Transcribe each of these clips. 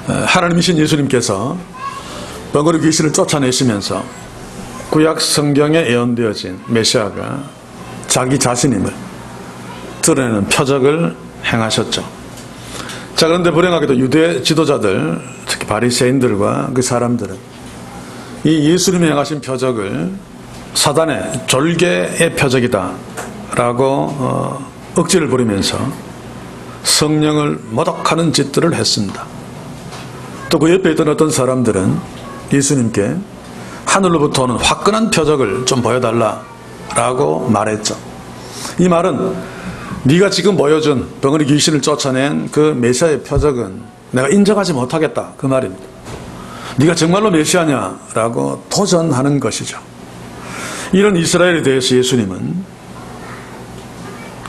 하나님이신 예수님께서 벙어리 귀신을 쫓아내시면서 구약 성경에 예언되어진 메시아가 자기 자신임을 드러내는 표적을 행하셨죠. 자, 그런데 불행하게도 유대 지도자들, 특히 바리새인들과 그 사람들은 이 예수님이 행하신 표적을 사단의 졸개의 표적이다 라고 억지를 부리면서 성령을 모독하는 짓들을 했습니다. 또 그 옆에 있던 어떤 사람들은 예수님께 하늘로부터 오는 화끈한 표적을 좀 보여달라 라고 말했죠. 이 말은 네가 지금 보여준 벙어리 귀신을 쫓아낸 그 메시아의 표적은 내가 인정하지 못하겠다, 그 말입니다. 네가 정말로 메시아냐 라고 도전하는 것이죠. 이런 이스라엘에 대해서 예수님은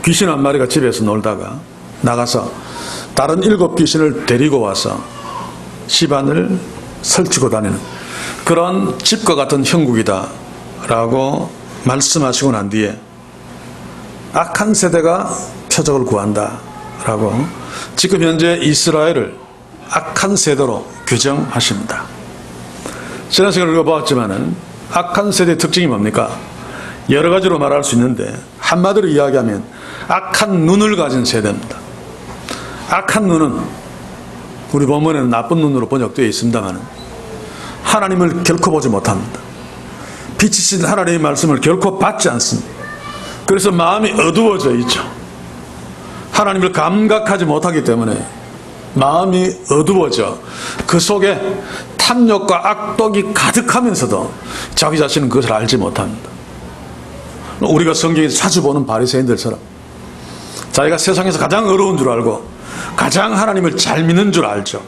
귀신 한 마리가 집에서 놀다가 나가서 다른 7 귀신을 데리고 와서 집안을 설치고 다니는 그런 집과 같은 형국이다 라고 말씀하시고 난 뒤에 악한 세대가 표적을 구한다 라고 지금 현재 이스라엘을 악한 세대로 규정하십니다. 지난 시간에 읽어보았지만은 악한 세대의 특징이 뭡니까? 여러 가지로 말할 수 있는데 한마디로 이야기하면 악한 눈을 가진 세대입니다. 악한 눈은 우리 본문에는 나쁜 눈으로 번역되어 있습니다만 하나님을 결코 보지 못합니다. 빛이신 하나님의 말씀을 결코 받지 않습니다. 그래서 마음이 어두워져 있죠. 하나님을 감각하지 못하기 때문에 마음이 어두워져 그 속에 탐욕과 악독이 가득하면서도 자기 자신은 그것을 알지 못합니다. 우리가 성경에서 자주 보는 바리새인들처럼 자기가 세상에서 가장 어려운 줄 알고 가장 하나님을 잘 믿는 줄 알죠.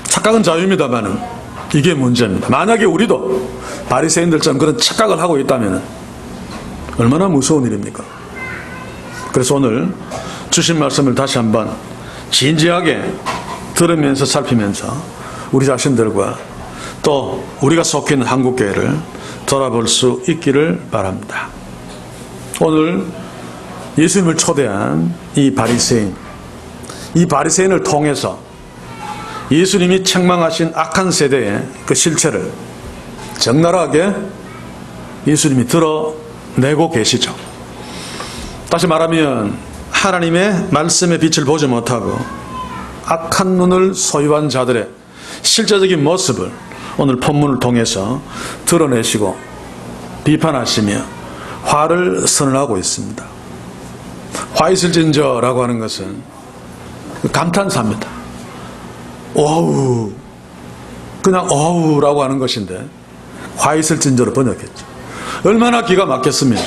착각은 자유입니다만은 이게 문제입니다. 만약에 우리도 바리새인들처럼 그런 착각을 하고 있다면 얼마나 무서운 일입니까? 그래서 오늘 주신 말씀을 다시 한번 진지하게 들으면서 살피면서 우리 자신들과 또 우리가 속해 있는 한국교회를 돌아볼 수 있기를 바랍니다. 오늘 예수님을 초대한 이 바리새인을 통해서 예수님이 책망하신 악한 세대의 그 실체를 적나라하게 예수님이 드러내고 계시죠. 다시 말하면 하나님의 말씀의 빛을 보지 못하고 악한 눈을 소유한 자들의 실제적인 모습을 오늘 본문을 통해서 드러내시고 비판하시며 화를 선언하고 있습니다. 화 있을진저라고 하는 것은 감탄사입니다. 오우, 그냥 오우라고 하는 것인데 화 있을진저로 번역했죠. 얼마나 기가 막혔습니까?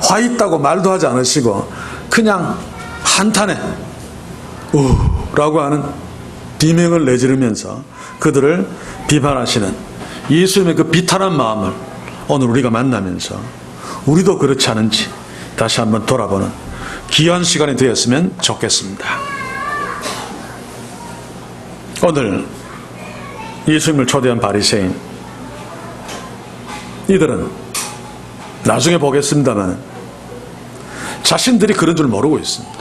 화 있다고 말도 하지 않으시고 그냥 한탄에 우라고 하는 비명을 내지르면서 그들을 비판하시는 예수님의 그 비탄한 마음을 오늘 우리가 만나면서 우리도 그렇지 않은지 다시 한번 돌아보는 귀한 시간이 되었으면 좋겠습니다. 오늘 예수님을 초대한 바리새인, 이들은 나중에 보겠습니다만 자신들이 그런 줄 모르고 있습니다.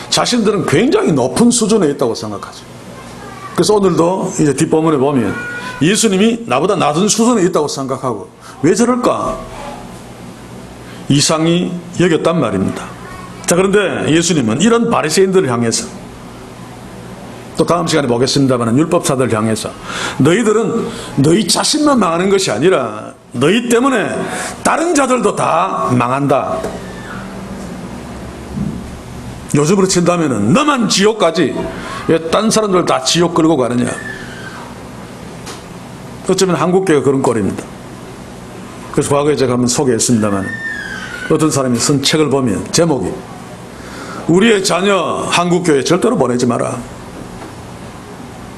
자신들은 굉장히 높은 수준에 있다고 생각하죠. 그래서 오늘도 이제 뒷부분에 보면 예수님이 나보다 낮은 수준에 있다고 생각하고 왜 저럴까? 이상히 여겼단 말입니다. 자, 그런데 예수님은 이런 바리새인들을 향해서 또 다음 시간에 보겠습니다만 율법사들을 향해서 너희들은 너희 자신만 망하는 것이 아니라 너희 때문에 다른 자들도 다 망한다. 요즘으로 친다면 너만 지옥 가지 왜 딴 사람들 다 지옥 끌고 가느냐. 어쩌면 한국교회가 그런 꼴입니다. 그래서 과거에 제가 한번 소개했습니다만 어떤 사람이 쓴 책을 보면 제목이 우리의 자녀 한국교회 절대로 보내지 마라.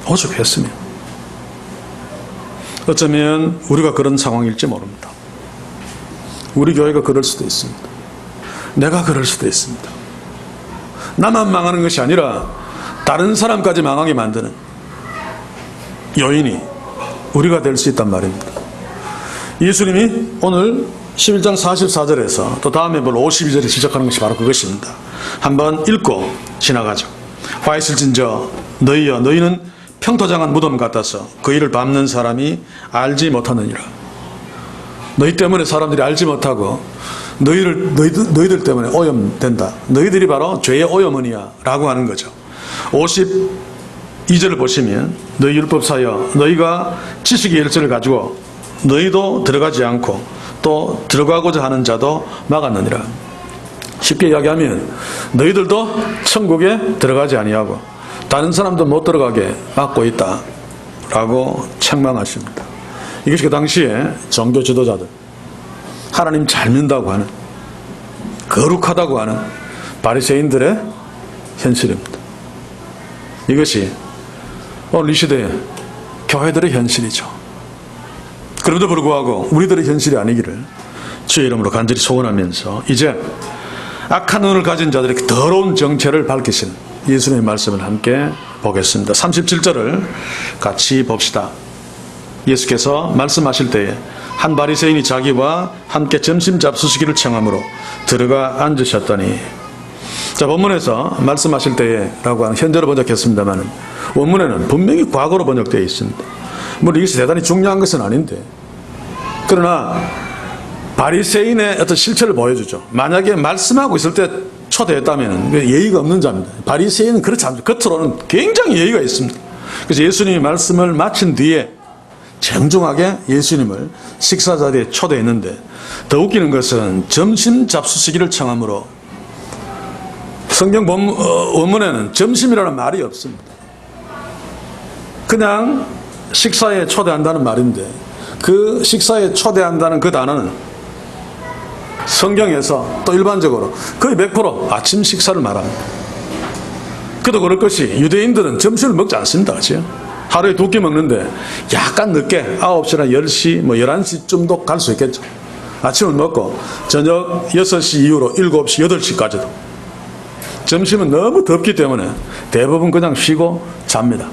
오죽했으면. 어쩌면 우리가 그런 상황일지 모릅니다. 우리 교회가 그럴 수도 있습니다. 내가 그럴 수도 있습니다. 나만 망하는 것이 아니라 다른 사람까지 망하게 만드는 요인이 우리가 될 수 있단 말입니다. 예수님이 오늘 11장 44절에서 또 다음에 52절에 지적하는 것이 바로 그것입니다. 한번 읽고 지나가죠. 화 있을진저 너희여 너희는 평토장한 무덤 같아서 그 일을 밟는 사람이 알지 못하느니라. 너희 때문에 사람들이 알지 못하고 너희들 때문에 오염된다. 너희들이 바로 죄의 오염원이야 라고 하는 거죠. 52절을 보시면 너희 율법사여 너희가 지식의 열쇠를 가지고 너희도 들어가지 않고 또 들어가고자 하는 자도 막았느니라. 쉽게 이야기하면 너희들도 천국에 들어가지 아니하고 다른 사람도 못 들어가게 막고 있다 라고 책망하십니다. 이것이 그 당시에 종교 지도자들, 하나님 잘 믿는다고 하는, 거룩하다고 하는 바리새인들의 현실입니다. 이것이 오늘 이 시대의 교회들의 현실이죠. 그럼에도 불구하고 우리들의 현실이 아니기를 주의 이름으로 간절히 소원하면서 이제 악한 눈을 가진 자들에게 더러운 정체를 밝히시는 예수님의 말씀을 함께 보겠습니다. 37절을 같이 봅시다. 예수께서 말씀하실 때에 한 바리새인이 자기와 함께 점심 잡수시기를 청함으로 들어가 앉으셨더니, 자, 본문에서 말씀하실 때에 라고 하는 현재로 번역했습니다만 원문에는 분명히 과거로 번역되어 있습니다. 물론 이것이 대단히 중요한 것은 아닌데, 그러나 바리새인의 어떤 실체를 보여주죠. 만약에 말씀하고 있을 때 초대했다면 예의가 없는 자입니다. 바리새인은 그렇지 않습니다. 겉으로는 굉장히 예의가 있습니다. 그래서 예수님이 말씀을 마친 뒤에 정중하게 예수님을 식사 자리에 초대했는데, 더 웃기는 것은 점심 잡수시기를 청함으로, 성경 원문에는 점심이라는 말이 없습니다. 그냥 식사에 초대한다는 말인데, 그 식사에 초대한다는 그 단어는 성경에서 또 일반적으로 거의 100% 아침 식사를 말합니다. 그도 그럴 것이 유대인들은 점심을 먹지 않습니다. 그렇죠? 하루에 2끼 먹는데 약간 늦게 9시나 10시, 11시쯤도 갈 수 있겠죠. 아침을 먹고 저녁 6시 이후로 7시, 8시까지도. 점심은 너무 덥기 때문에 대부분 그냥 쉬고 잡니다.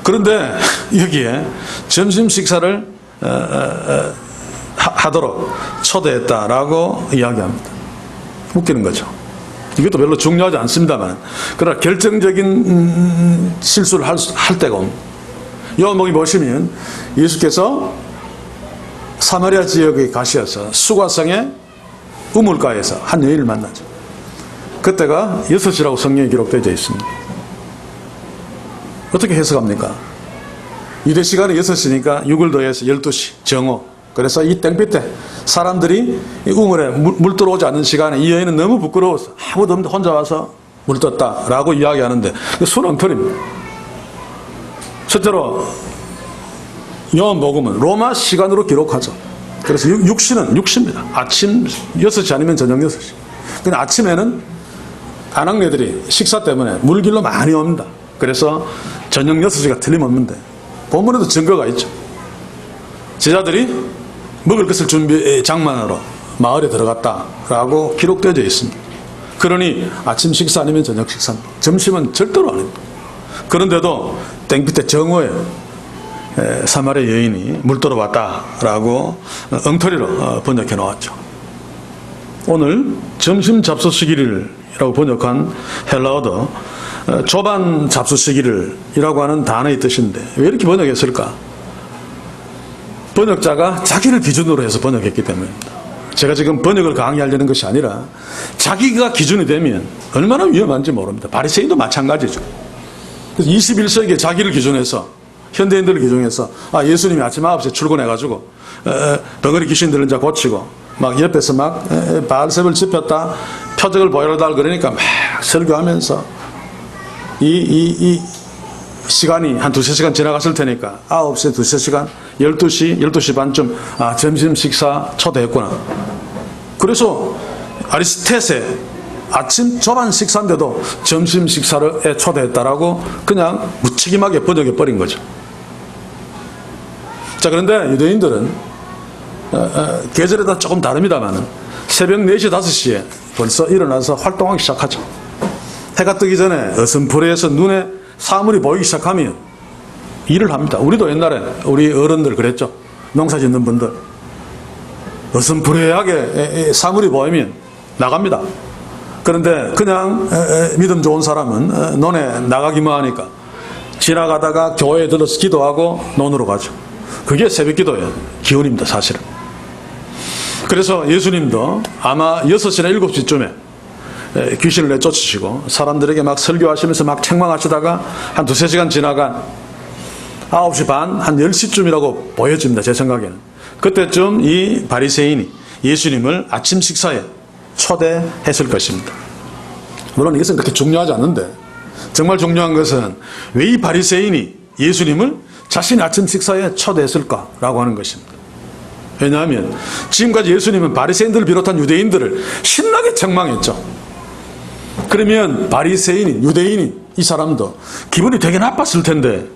그런데 여기에 점심 식사를 하도록 초대했다라고 이야기합니다. 웃기는 거죠. 이것도 별로 중요하지 않습니다만, 그러나 결정적인 실수를 할 때가 옵니다. 요한복음 보시면 예수께서 사마리아 지역에 가셔서 수가성의 우물가에서 한 여인을 만나죠. 그때가 6시라고 성경에 기록되어 있습니다. 어떻게 해석합니까? 유대 시간이 6시니까 6을 더해서 12시, 정오. 그래서 이 땡볕 때 사람들이 이 우물에 물 들어오지 않는 시간에 이 여인은 너무 부끄러워서 아무도 없는데 혼자 와서 물 떴다라고 이야기하는데 순엉터리입니다. 실제로 요한복음은 로마 시간으로 기록하죠. 그래서 6시는 6시입니다. 아침 6시 아니면 저녁 6시. 근데 아침에는 아낙네들이 식사 때문에 물길로 많이 옵니다. 그래서 저녁 6시가 틀림없는데 본문에도 증거가 있죠. 제자들이 먹을 것을 장만하러 마을에 들어갔다라고 기록되어 있습니다. 그러니 아침 식사 아니면 저녁 식사입니다. 점심은 절대로 아닙니다. 그런데도 땡볕에 정오에 사마리아 여인이 물 떠러 왔다라고 엉터리로 번역해 놓았죠. 오늘 점심 잡수시기를이라고 번역한 헬라어도 조반 잡수시기를이라고 하는 단어의 뜻인데 왜 이렇게 번역했을까? 번역자가 자기를 기준으로 해서 번역했기 때문입니다. 제가 지금 번역을 강의하려는 것이 아니라 자기가 기준이 되면 얼마나 위험한지 모릅니다. 바리새인도 마찬가지죠. 그래서 21세기에 자기를 기준해서, 현대인들을 기준해서 예수님이 아침 9시에 출근해가지고 덩어리 귀신들을 이제 고치고 막 옆에서 막 바알셉을 짚혔다 표적을 보여달라 그러니까 막 설교하면서 이 시간이 한 2-3시간 지나갔을 테니까 9시에 2-3시간, 12시, 12시 반쯤 점심 식사 초대했구나. 그래서 아리스테세 아침 조반 식사인데도 점심 식사에 초대했다라고 그냥 무책임하게 번역해 버린 거죠. 자, 그런데 유대인들은 계절에 따라 조금 다릅니다만 새벽 4시, 5시에 벌써 일어나서 활동하기 시작하죠. 해가 뜨기 전에 어슴푸레에서 눈에 사물이 보이기 시작하면 일을 합니다. 우리도 옛날에 우리 어른들 그랬죠. 농사 짓는 분들 어슴푸레하게 사물이 보이면 나갑니다. 그런데 그냥 믿음 좋은 사람은 논에 나가기만 하니까 지나가다가 교회에 들러서 기도하고 논으로 가죠. 그게 새벽기도의 기운입니다, 사실은. 그래서 예수님도 아마 6시나 7시쯤에 귀신을 내쫓으시고 사람들에게 막 설교하시면서 막 책망하시다가 한 2-3시간 지나간 9시 반, 한 10시쯤이라고 보여집니다, 제 생각에는. 그때쯤 이 바리새인이 예수님을 아침 식사에 초대했을 것입니다. 물론 이것은 그렇게 중요하지 않는데 정말 중요한 것은 왜 이 바리새인이 예수님을 자신의 아침 식사에 초대했을까라고 하는 것입니다. 왜냐하면 지금까지 예수님은 바리새인들을 비롯한 유대인들을 신나게 책망했죠. 그러면 바리새인인, 유대인인 이 사람도 기분이 되게 나빴을 텐데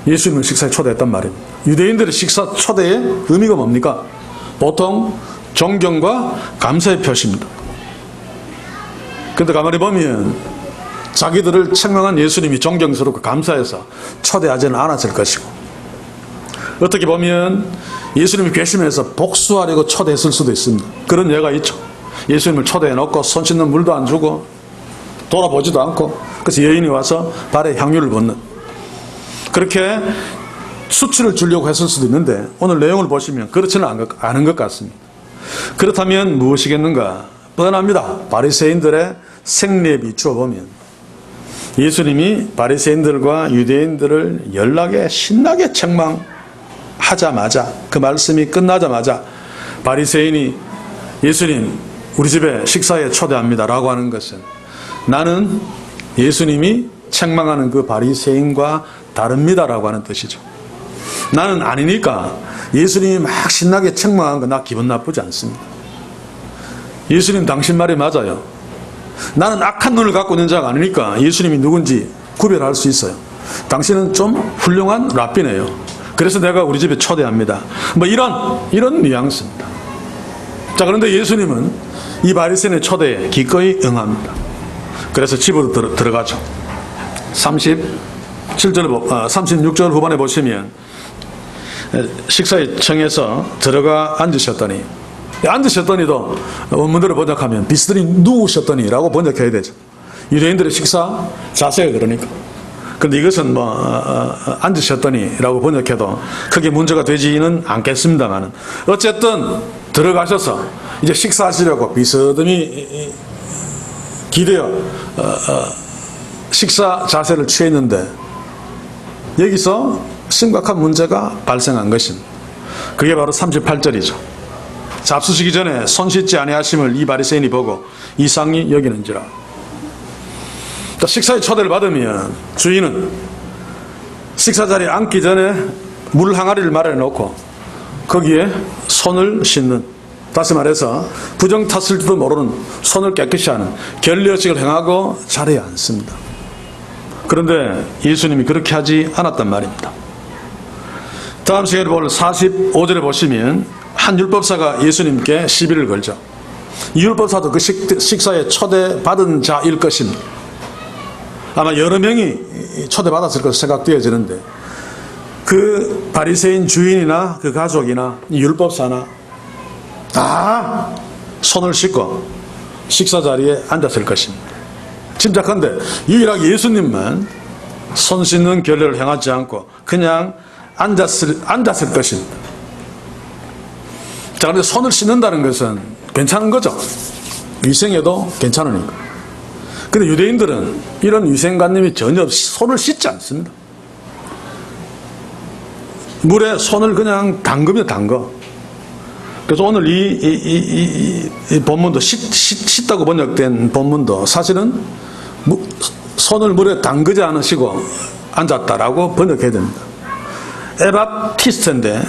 예수님을 식사에 초대했단 말입니다. 유대인들의 식사 초대의 의미가 뭡니까? 보통 존경과 감사의 표시입니다. 그런데 가만히 보면 자기들을 책망한 예수님이 존경스럽고 감사해서 초대하지는 않았을 것이고, 어떻게 보면 예수님이 괘씸해서 복수하려고 초대했을 수도 있습니다. 그런 예가 있죠. 예수님을 초대해놓고 손 씻는 물도 안 주고 돌아보지도 않고, 그래서 여인이 와서 발에 향유를 붓는, 그렇게 수치를 주려고 했을 수도 있는데 오늘 내용을 보시면 그렇지는 않은 것 같습니다. 그렇다면 무엇이겠는가? 뻔합니다. 바리새인들의 생리에 비추어 보면 예수님이 바리새인들과 유대인들을 연락에 신나게 책망하자마자, 그 말씀이 끝나자마자 바리새인이 예수님 우리 집에 식사에 초대합니다 라고 하는 것은 나는 예수님이 책망하는 그 바리새인과 다릅니다 라고 하는 뜻이죠. 나는 아니니까 예수님이 막 신나게 책망한 거 나 기분 나쁘지 않습니다. 예수님 당신 말이 맞아요. 나는 악한 눈을 갖고 있는 자가 아니니까 예수님이 누군지 구별할 수 있어요. 당신은 좀 훌륭한 랍비네요. 그래서 내가 우리 집에 초대합니다. 뭐 이런 뉘앙스입니다. 자, 그런데 예수님은 이 바리새인의 초대에 기꺼이 응합니다. 그래서 집으로 들어가죠. 36절 후반에 보시면 식사에 청해서 들어가 앉으셨더니, 앉으셨더니도 원문대로 번역하면 비스들이 누우셨더니라고 번역해야 되죠. 유대인들의 식사 자세가 그러니까. 근데 이것은 앉으셨더니라고 번역해도 크게 문제가 되지는 않겠습니다만은, 어쨌든 들어가셔서 이제 식사하시려고 비스듬히 기대어 식사 자세를 취했는데 여기서 심각한 문제가 발생한 것입니다. 그게 바로 38절이죠. 잡수시기 전에 손 씻지 아니하심을 이 바리새인이 보고 이상히 여기는지라. 식사에 초대를 받으면 주인은 식사 자리에 앉기 전에 물 항아리를 마련해 놓고 거기에 손을 씻는, 다시 말해서 부정 탔을지도 모르는 손을 깨끗이 하는 결례식을 행하고 자리에 앉습니다. 그런데 예수님이 그렇게 하지 않았단 말입니다. 다음 시간에 볼 45절에 보시면 한 율법사가 예수님께 시비를 걸죠. 이 율법사도 그 식사에 초대받은 자일 것입니다. 아마 여러 명이 초대받았을 것으로 생각되어지는데 그 바리새인 주인이나 그 가족이나 이 율법사나 다 손을 씻고 식사 자리에 앉았을 것입니다. 짐작한데 유일하게 예수님만 손 씻는 결례를 행하지 않고 그냥 앉았을 것입니다. 자, 그런데 손을 씻는다는 것은 괜찮은 거죠. 위생에도 괜찮으니까. 그런데 유대인들은 이런 위생관념이 전혀 없이 손을 씻지 않습니다. 물에 손을 그냥 담그면 담궈. 그래서 오늘 이 본문도 씻다고 번역된 본문도 사실은 손을 물에 담그지 않으시고 앉았다라고 번역해야 됩니다. 에바티스트인데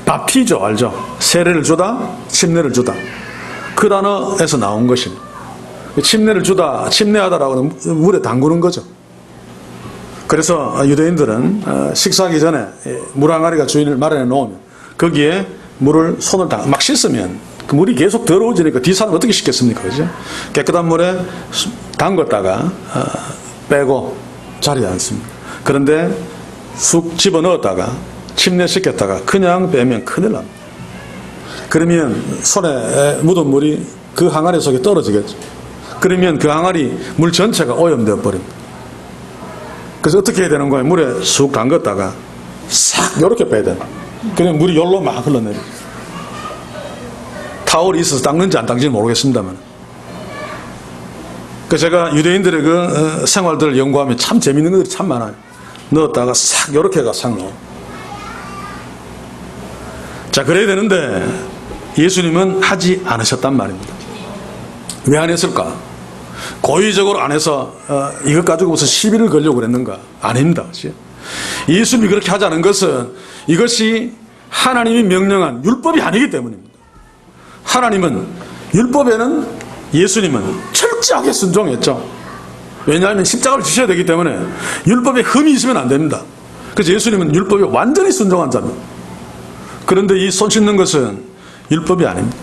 밥티죠, 알죠? 세례를 주다, 침례를 주다. 그 단어에서 나온 것입니다. 침례를 주다, 침례하다라고 물에 담그는 거죠. 그래서 유대인들은 식사하기 전에 물 항아리가 주인을 마련해 놓으면 거기에 물을 손을 막 씻으면 그 물이 계속 더러워지니까 뒤사람 어떻게 씻겠습니까? 그죠? 깨끗한 물에 담갔다가 빼고 자리에 앉습니다. 그런데 쑥 집어넣었다가 침례시켰다가 그냥 빼면 큰일 납니다. 그러면 손에 묻은 물이 그 항아리 속에 떨어지겠죠. 그러면 그 항아리 물 전체가 오염되어 버립니다. 그래서 어떻게 해야 되는 거예요? 물에 쑥 담갔다가 싹 이렇게 빼야 돼요. 그냥 물이 열로 막 흘러내려요. 타월이 있어서 닦는지 안 닦는지 모르겠습니다만. 그래서 제가 유대인들의 그 생활들을 연구하면 참 재밌는 것들이 참 많아요. 넣었다가 싹 이렇게 해가 싹 넣어. 자, 그래야 되는데 예수님은 하지 않으셨단 말입니다. 왜 안 했을까? 고의적으로 안 해서 이것 가지고 무슨 시비를 걸려고 그랬는가? 아닙니다. 예수님이 그렇게 하자는 것은 이것이 하나님이 명령한 율법이 아니기 때문입니다. 하나님은 율법에는 예수님은 철저하게 순종했죠. 왜냐하면 십자가를 지셔야 되기 때문에 율법에 흠이 있으면 안 됩니다. 그래서 예수님은 율법에 완전히 순종한 자입니다. 그런데 이 손 씻는 것은 율법이 아닙니다.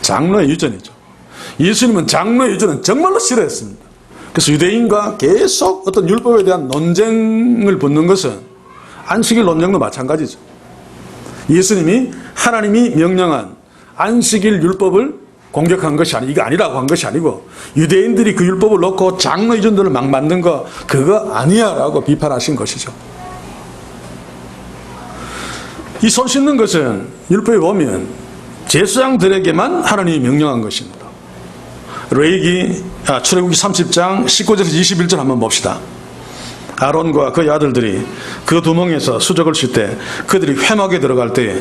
장로의 유전이죠. 예수님은 장로의 유전은 정말로 싫어했습니다. 그래서 유대인과 계속 어떤 율법에 대한 논쟁을 붙는 것은 안식일 논쟁도 마찬가지죠. 예수님이 하나님이 명령한 안식일 율법을 공격한 것이 아니고, 이거 아니라고 한 것이 아니고, 유대인들이 그 율법을 놓고 장로 유전들을 막 만든 거 그거 아니야 라고 비판하신 것이죠. 이 손 씻는 것은 율법에 보면 제사장들에게만 하나님이 명령한 것입니다. 출애굽기 30장 19절에서 21절 한번 봅시다. 아론과 그의 아들들이 그 두멍에서 수족을 쉴 때 그들이 회막에 들어갈 때에,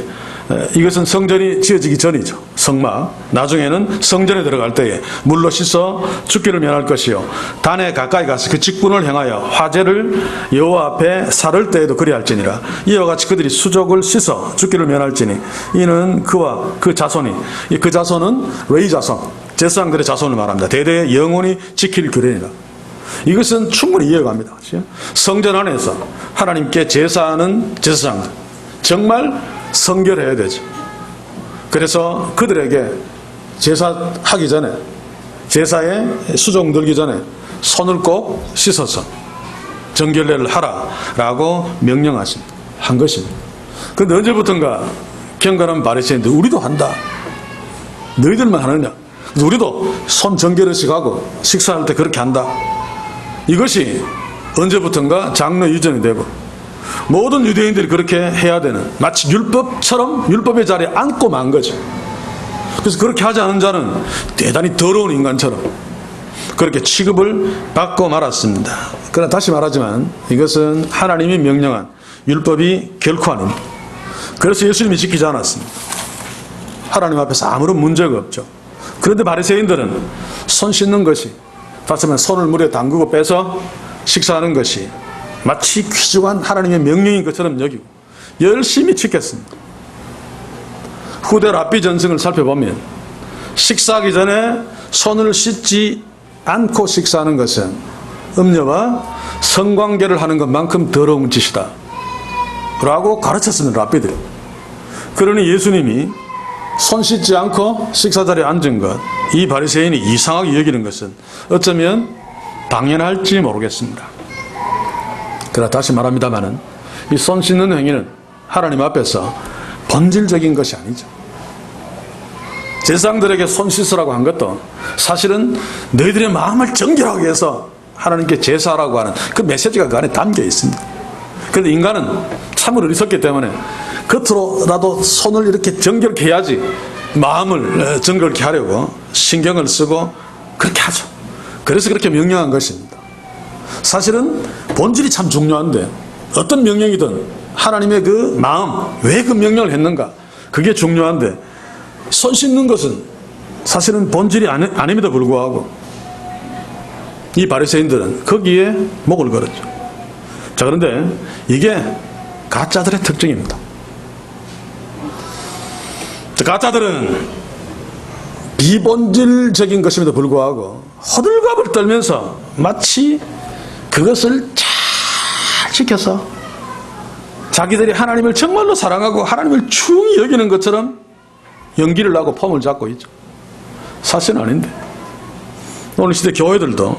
이것은 성전이 지어지기 전이죠. 성막. 나중에는 성전에 들어갈 때에 물로 씻어 죽기를 면할 것이요, 단에 가까이 가서 그 직분을 행하여 화제를 여호와 앞에 사를 때에도 그리할지니라. 이와 같이 그들이 수족을 씻어 죽기를 면할지니 이는 그와 그 자손이, 그 자손은 레위 자손, 제사장들의 자손을 말합니다. 대대 영원히 지킬 규례니라. 이것은 충분히 이해갑니다. 성전 안에서 하나님께 제사하는 제사장들 정말 성결해야 되죠. 그래서 그들에게 제사하기 전에, 제사에 수종 들기 전에 손을 꼭 씻어서 정결례를 하라라고 한 것입니다. 그런데 언제부턴가 경건한 바리새인들, 우리도 한다, 너희들만 하느냐, 우리도 손 정결의식 하고 식사할 때 그렇게 한다. 이것이 언제부턴가 장로 유전이 되고 모든 유대인들이 그렇게 해야 되는, 마치 율법처럼 율법의 자리에 앉고 만 거죠. 그래서 그렇게 하지 않은 자는 대단히 더러운 인간처럼 그렇게 취급을 받고 말았습니다. 그러나 다시 말하지만 이것은 하나님이 명령한 율법이 결코 아닙니다. 그래서 예수님이 지키지 않았습니다. 하나님 앞에서 아무런 문제가 없죠. 그런데 바리새인들은 손 씻는 것이, 다시 말하면 손을 물에 담그고 빼서 식사하는 것이 마치 귀중한 하나님의 명령인 것처럼 여기고 열심히 지켰습니다. 후대 랍비 전승을 살펴보면 식사하기 전에 손을 씻지 않고 식사하는 것은 음녀와 성관계를 하는 것만큼 더러운 짓이다 라고 가르쳤습니다. 랍비들이. 그러니 예수님이 손 씻지 않고 식사 자리에 앉은 것, 이 바리새인이 이상하게 여기는 것은 어쩌면 당연할지 모르겠습니다. 그러나 다시 말합니다마는 이 손 씻는 행위는 하나님 앞에서 본질적인 것이 아니죠. 제사장들에게 손 씻으라고 한 것도 사실은 너희들의 마음을 정결하게 해서 하나님께 제사하라고 하는 그 메시지가 그 안에 담겨 있습니다. 그런데 인간은 참으로 어리석기 때문에 겉으로라도 손을 이렇게 정결케 해야지 마음을 정결케 하려고 신경을 쓰고 그렇게 하죠. 그래서 그렇게 명령한 것입니다. 사실은 본질이 참 중요한데, 어떤 명령이든 하나님의 그 마음, 왜 그 명령을 했는가, 그게 중요한데 손 씻는 것은 사실은 본질이 아님에도 불구하고 이 바리새인들은 거기에 목을 걸었죠. 자, 그런데 이게 가짜들의 특징입니다. 가짜들은 비본질적인 것임에도 불구하고 호들갑을 떨면서 마치 그것을 잘 지켜서 자기들이 하나님을 정말로 사랑하고 하나님을 중히 여기는 것처럼 연기를 하고 폼을 잡고 있죠. 사실은 아닌데 오늘 시대 교회들도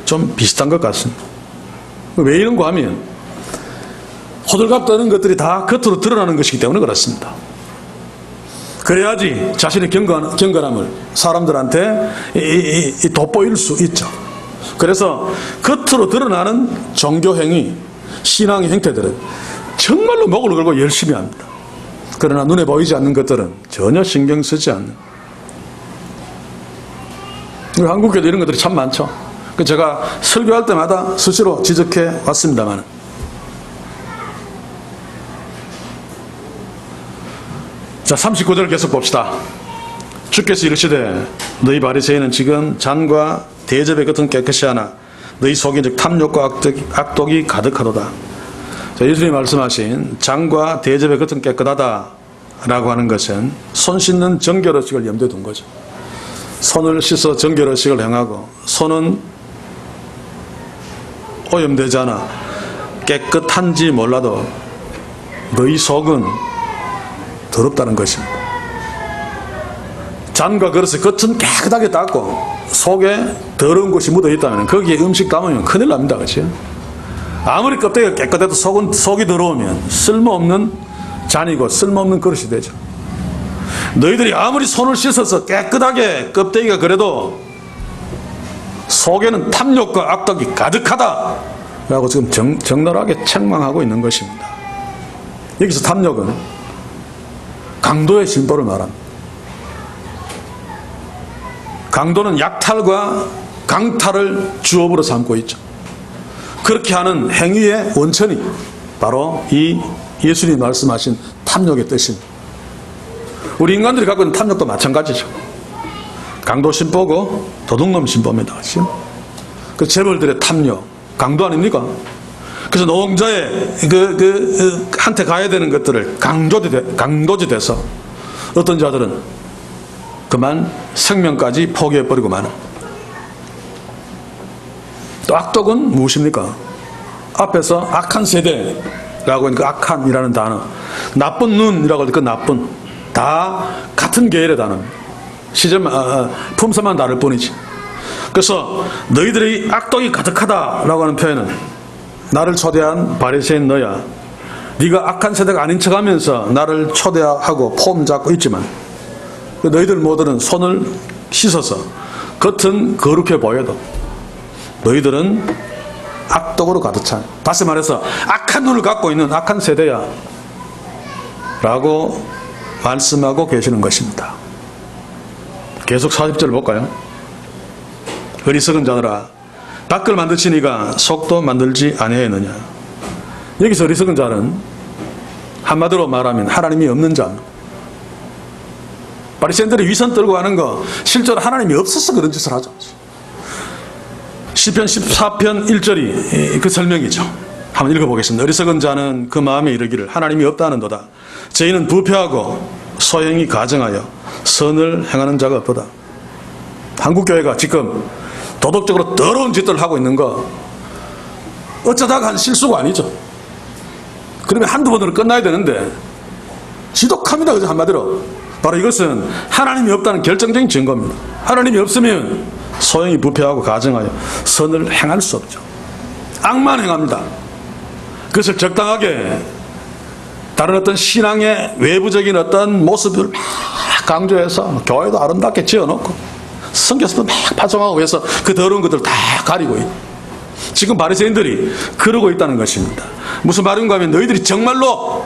좀 비슷한 것 같습니다. 왜 이런가 하면 호들갑 떠는 것들이 다 겉으로 드러나는 것이기 때문에 그렇습니다. 그래야지 자신의 경건함을 사람들한테 돋보일 수 있죠. 그래서 겉으로 드러나는 종교행위, 신앙의 행태들은 정말로 목을 걸고 열심히 합니다. 그러나 눈에 보이지 않는 것들은 전혀 신경 쓰지 않는. 우리 한국에도 이런 것들이 참 많죠. 제가 설교할 때마다 수시로 지적해 왔습니다만, 자, 39절을 계속 봅시다. 주께서 이르시되 너희 바리새인은 지금 잔과 대접의 겉은 깨끗이 하나 너희 속에 즉 탐욕과 악독이 가득하도다. 자, 예수님이 말씀하신 잔과 대접의 겉은 깨끗하다 라고 하는 것은 손 씻는 정결의식을 염두에 둔 거죠. 손을 씻어 정결의식을 행하고 손은 오염되지 않아 깨끗한지 몰라도 너희 속은 더럽다는 것입니다. 잔과 그릇의 겉은 깨끗하게 닦고 속에 더러운 것이 묻어 있다면 거기에 음식 담으면 큰일 납니다. 그렇죠? 아무리 껍데기가 깨끗해도 속이 더러우면 쓸모없는 잔이고 쓸모없는 그릇이 되죠. 너희들이 아무리 손을 씻어서 깨끗하게 껍데기가 그래도 속에는 탐욕과 악독이 가득하다 라고 지금 적나라하게 책망하고 있는 것입니다. 여기서 탐욕은 강도의 심보를 말합니다. 강도는 약탈과 강탈을 주업으로 삼고 있죠. 그렇게 하는 행위의 원천이 바로 이 예수님이 말씀하신 탐욕의 뜻입니다. 우리 인간들이 갖고 있는 탐욕도 마찬가지죠. 강도 심보고 도둑놈 심보입니다. 그 재벌들의 탐욕, 강도 아닙니까? 그래서 노동자의 한테 가야 되는 것들을 강도지 돼서 어떤 자들은 그만 생명까지 포기해버리고 마는. 또 악독은 무엇입니까? 앞에서 악한 세대라고 하는 그 악한이라는 단어, 나쁜 눈이라고 할 그 나쁜, 다 같은 계열의 단어입니다. 품새만 다를 뿐이지. 그래서 너희들이 악독이 가득하다라고 하는 표현은 나를 초대한 바리새인 너야, 네가 악한 세대가 아닌 척하면서 나를 초대하고 폼 잡고 있지만 너희들 모두는 손을 씻어서 겉은 거룩해 보여도 너희들은 악독으로 가득 찬, 다시 말해서 악한 눈을 갖고 있는 악한 세대야 라고 말씀하고 계시는 것입니다. 계속 40절 볼까요? 어리석은 자들아, 밖을 만드시니가 속도 만들지 아니하였느냐. 여기서 어리석은 자는 한마디로 말하면 하나님이 없는 자입니다. 바리새인들이 위선 떨고 하는 거 실제로 하나님이 없어서 그런 짓을 하죠. 시편 14편 1절이 그 설명이죠. 한번 읽어보겠습니다. 어리석은 자는 그 마음에 이르기를 하나님이 없다는도다. 저희는 부패하고 소행이 가증하여 선을 행하는 자가 없도다. 한국교회가 지금 도덕적으로 더러운 짓들을 하고 있는 거 어쩌다가 한 실수가 아니죠. 그러면 한두 번으로 끝나야 되는데 지독합니다. 그죠? 한마디로 바로 이것은 하나님이 없다는 결정적인 증거입니다. 하나님이 없으면 소행이 부패하고 가증하여 선을 행할 수 없죠. 악만 행합니다. 그것을 적당하게 다른 어떤 신앙의 외부적인 어떤 모습을 막 강조해서 교회도 아름답게 지어놓고 성경에서도 막 파송하고 해서 그 더러운 것들을 다 가리고 있고, 지금 바리새인들이 그러고 있다는 것입니다. 무슨 말인가 하면 너희들이 정말로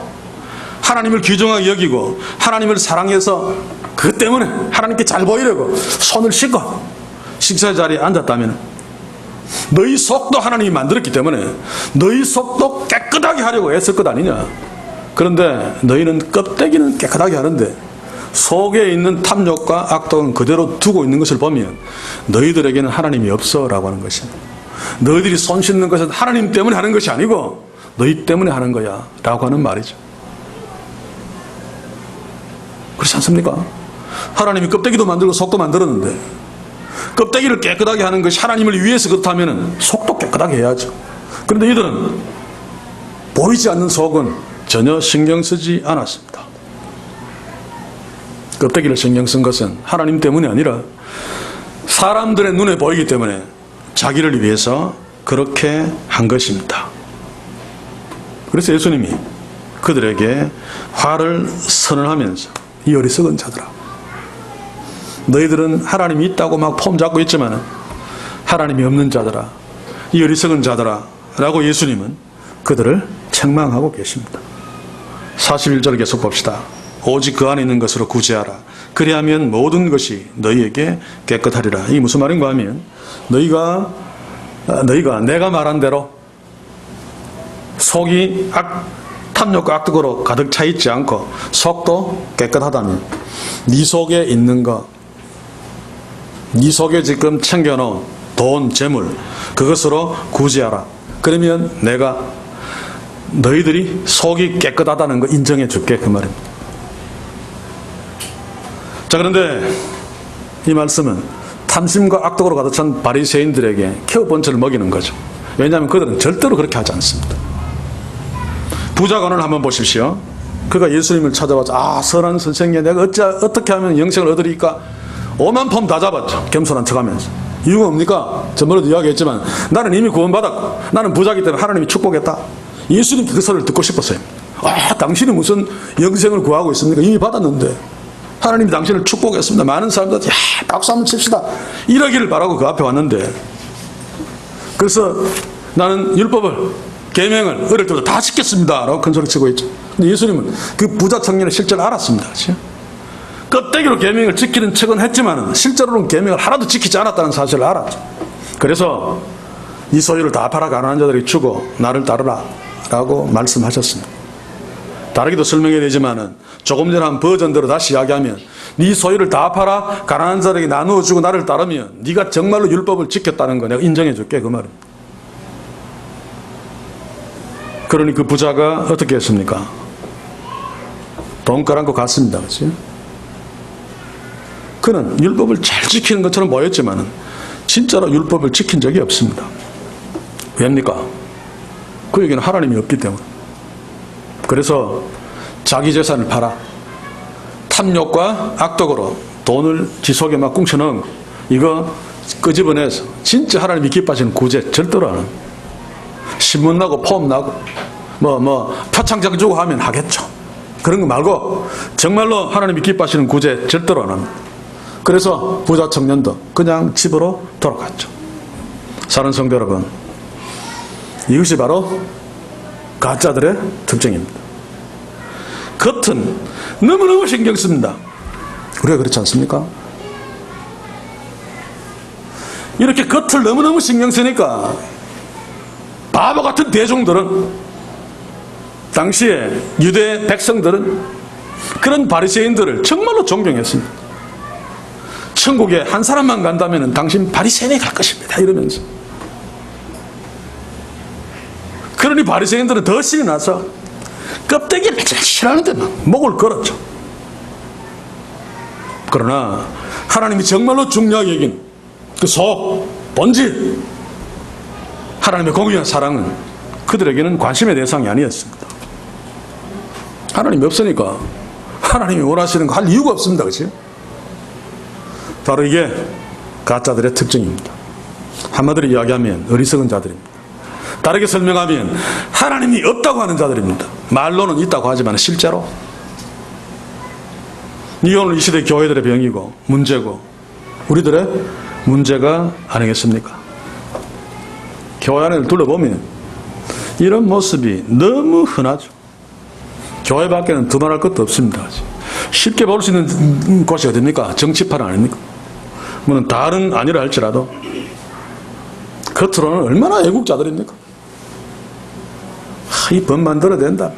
하나님을 귀중하게 여기고 하나님을 사랑해서 그 때문에 하나님께 잘 보이려고 손을 씻고 식사 자리에 앉았다면 너희 속도 하나님이 만들었기 때문에 너희 속도 깨끗하게 하려고 애쓸 것 아니냐. 그런데 너희는 껍데기는 깨끗하게 하는데 속에 있는 탐욕과 악독은 그대로 두고 있는 것을 보면 너희들에게는 하나님이 없어 라고 하는 것입니다. 너희들이 손 씻는 것은 하나님 때문에 하는 것이 아니고 너희 때문에 하는 거야 라고 하는 말이죠. 그렇지 않습니까? 하나님이 껍데기도 만들고 속도 만들었는데 껍데기를 깨끗하게 하는 것이 하나님을 위해서 그렇다면 속도 깨끗하게 해야죠. 그런데 이들은 보이지 않는 속은 전혀 신경 쓰지 않았습니다. 껍데기를 신경 쓴 것은 하나님 때문이 아니라 사람들의 눈에 보이기 때문에 자기를 위해서 그렇게 한 것입니다. 그래서 예수님이 그들에게 화를 선언하면서 이 어리석은 자들아. 너희들은 하나님이 있다고 막 폼 잡고 있지만 하나님이 없는 자들아, 이 어리석은 자들아 라고 예수님은 그들을 책망하고 계십니다. 41절 계속 봅시다. 오직 그 안에 있는 것으로 구제하라. 그리하면 모든 것이 너희에게 깨끗하리라. 이게 무슨 말인가 하면 너희가 내가 말한 대로 속이 탐욕과 악독으로 가득 차 있지 않고 속도 깨끗하다면 네 속에 있는 것, 네 속에 지금 챙겨놓은 돈, 재물, 그것으로 구제하라. 그러면 내가 너희들이 속이 깨끗하다는 거 인정해 줄게, 그 말입니다. 자, 그런데 이 말씀은 탐심과 악독으로 가득 찬 바리새인들에게 켜번째를 먹이는 거죠. 왜냐하면 그들은 절대로 그렇게 하지 않습니다. 부자관을 한번 보십시오. 그가 예수님을 찾아와서 선한 선생님, 내가 어떻게 하면 영생을 얻으리까? 오만 폼 다 잡았죠. 겸손한 척하면서. 이유가 뭡니까? 저번에도 이야기했지만 나는 이미 구원받았고 나는 부자이기 때문에 하나님이 축복했다. 예수님 그 소리를 듣고 싶었어요. 당신이 무슨 영생을 구하고 있습니까? 이미 받았는데 하나님이 당신을 축복했습니다. 많은 사람들한테 박수 한번 칩시다 이러기를 바라고 그 앞에 왔는데, 그래서 나는 율법을, 계명을 어릴 때부터 다 지켰습니다 라고 큰 소리 치고 있죠. 근데 예수님은 그 부자 청년의 실제를 알았습니다. 그렇죠? 껍데기로 계명을 지키는 척은 했지만 실제로는 계명을 하나도 지키지 않았다는 사실을 알았죠. 그래서 이 소유를 다 팔아 가난한 자들에게 주고 나를 따르라 라고 말씀하셨습니다. 다르게도 설명해야 되지만 조금 전에 한 버전대로 다시 이야기하면 네 소유를 다 팔아 가난한 자들에게 나누어 주고 나를 따르면 네가 정말로 율법을 지켰다는 거 내가 인정해 줄게, 그 말입니다. 그러니 그 부자가 어떻게 했습니까? 돈 깔아놓고 갔습니다. 그렇지? 그는 율법을 잘 지키는 것처럼 보였지만 진짜로 율법을 지킨 적이 없습니다. 왜입니까? 그에게는 하나님이 없기 때문에. 그래서 자기 재산을 팔아 탐욕과 악독으로 돈을 지 속에 막 꿍쳐넣은 이거 끄집어내서 진짜 하나님이 기뻐하시는 구제 절대로 안 합니다. 신문 나고 폼 나고 표창장 주고 하면 하겠죠. 그런 거 말고 정말로 하나님이 기뻐하시는 구제 절대로 안 합니다. 그래서 부자 청년도 그냥 집으로 돌아갔죠. 사랑하는 성도 여러분, 이것이 바로 가짜들의 특징입니다. 겉은 너무너무 신경 씁니다. 우리가 그렇지 않습니까? 이렇게 겉을 너무너무 신경 쓰니까 바보 같은 대중들은, 당시에 유대 백성들은 그런 바리새인들을 정말로 존경했습니다. 천국에 한 사람만 간다면 당신 바리새인에 갈 것입니다 이러면서. 그러니 바리새인들은 더 신이 나서 껍데기를 잘 싫어하는데 막 목을 걸었죠. 그러나 하나님이 정말로 중요하게 여긴 그 속, 본질, 하나님의 공의와 사랑은 그들에게는 관심의 대상이 아니었습니다. 하나님이 없으니까 하나님이 원하시는 거 할 이유가 없습니다. 그렇지? 바로 이게 가짜들의 특징입니다. 한마디로 이야기하면 어리석은 자들입니다. 다르게 설명하면 하나님이 없다고 하는 자들입니다. 말로는 있다고 하지만 실제로 이게 오늘 이 시대 교회들의 병이고 문제고 우리들의 문제가 아니겠습니까? 교회 안을 둘러보면 이런 모습이 너무 흔하죠. 교회 밖에는 두말할 것도 없습니다. 쉽게 볼 수 있는 곳이 어딥니까? 정치판 아닙니까? 물론 다른 아니라 할지라도 겉으로는 얼마나 애국자들입니까? 이 법 만들어야 된다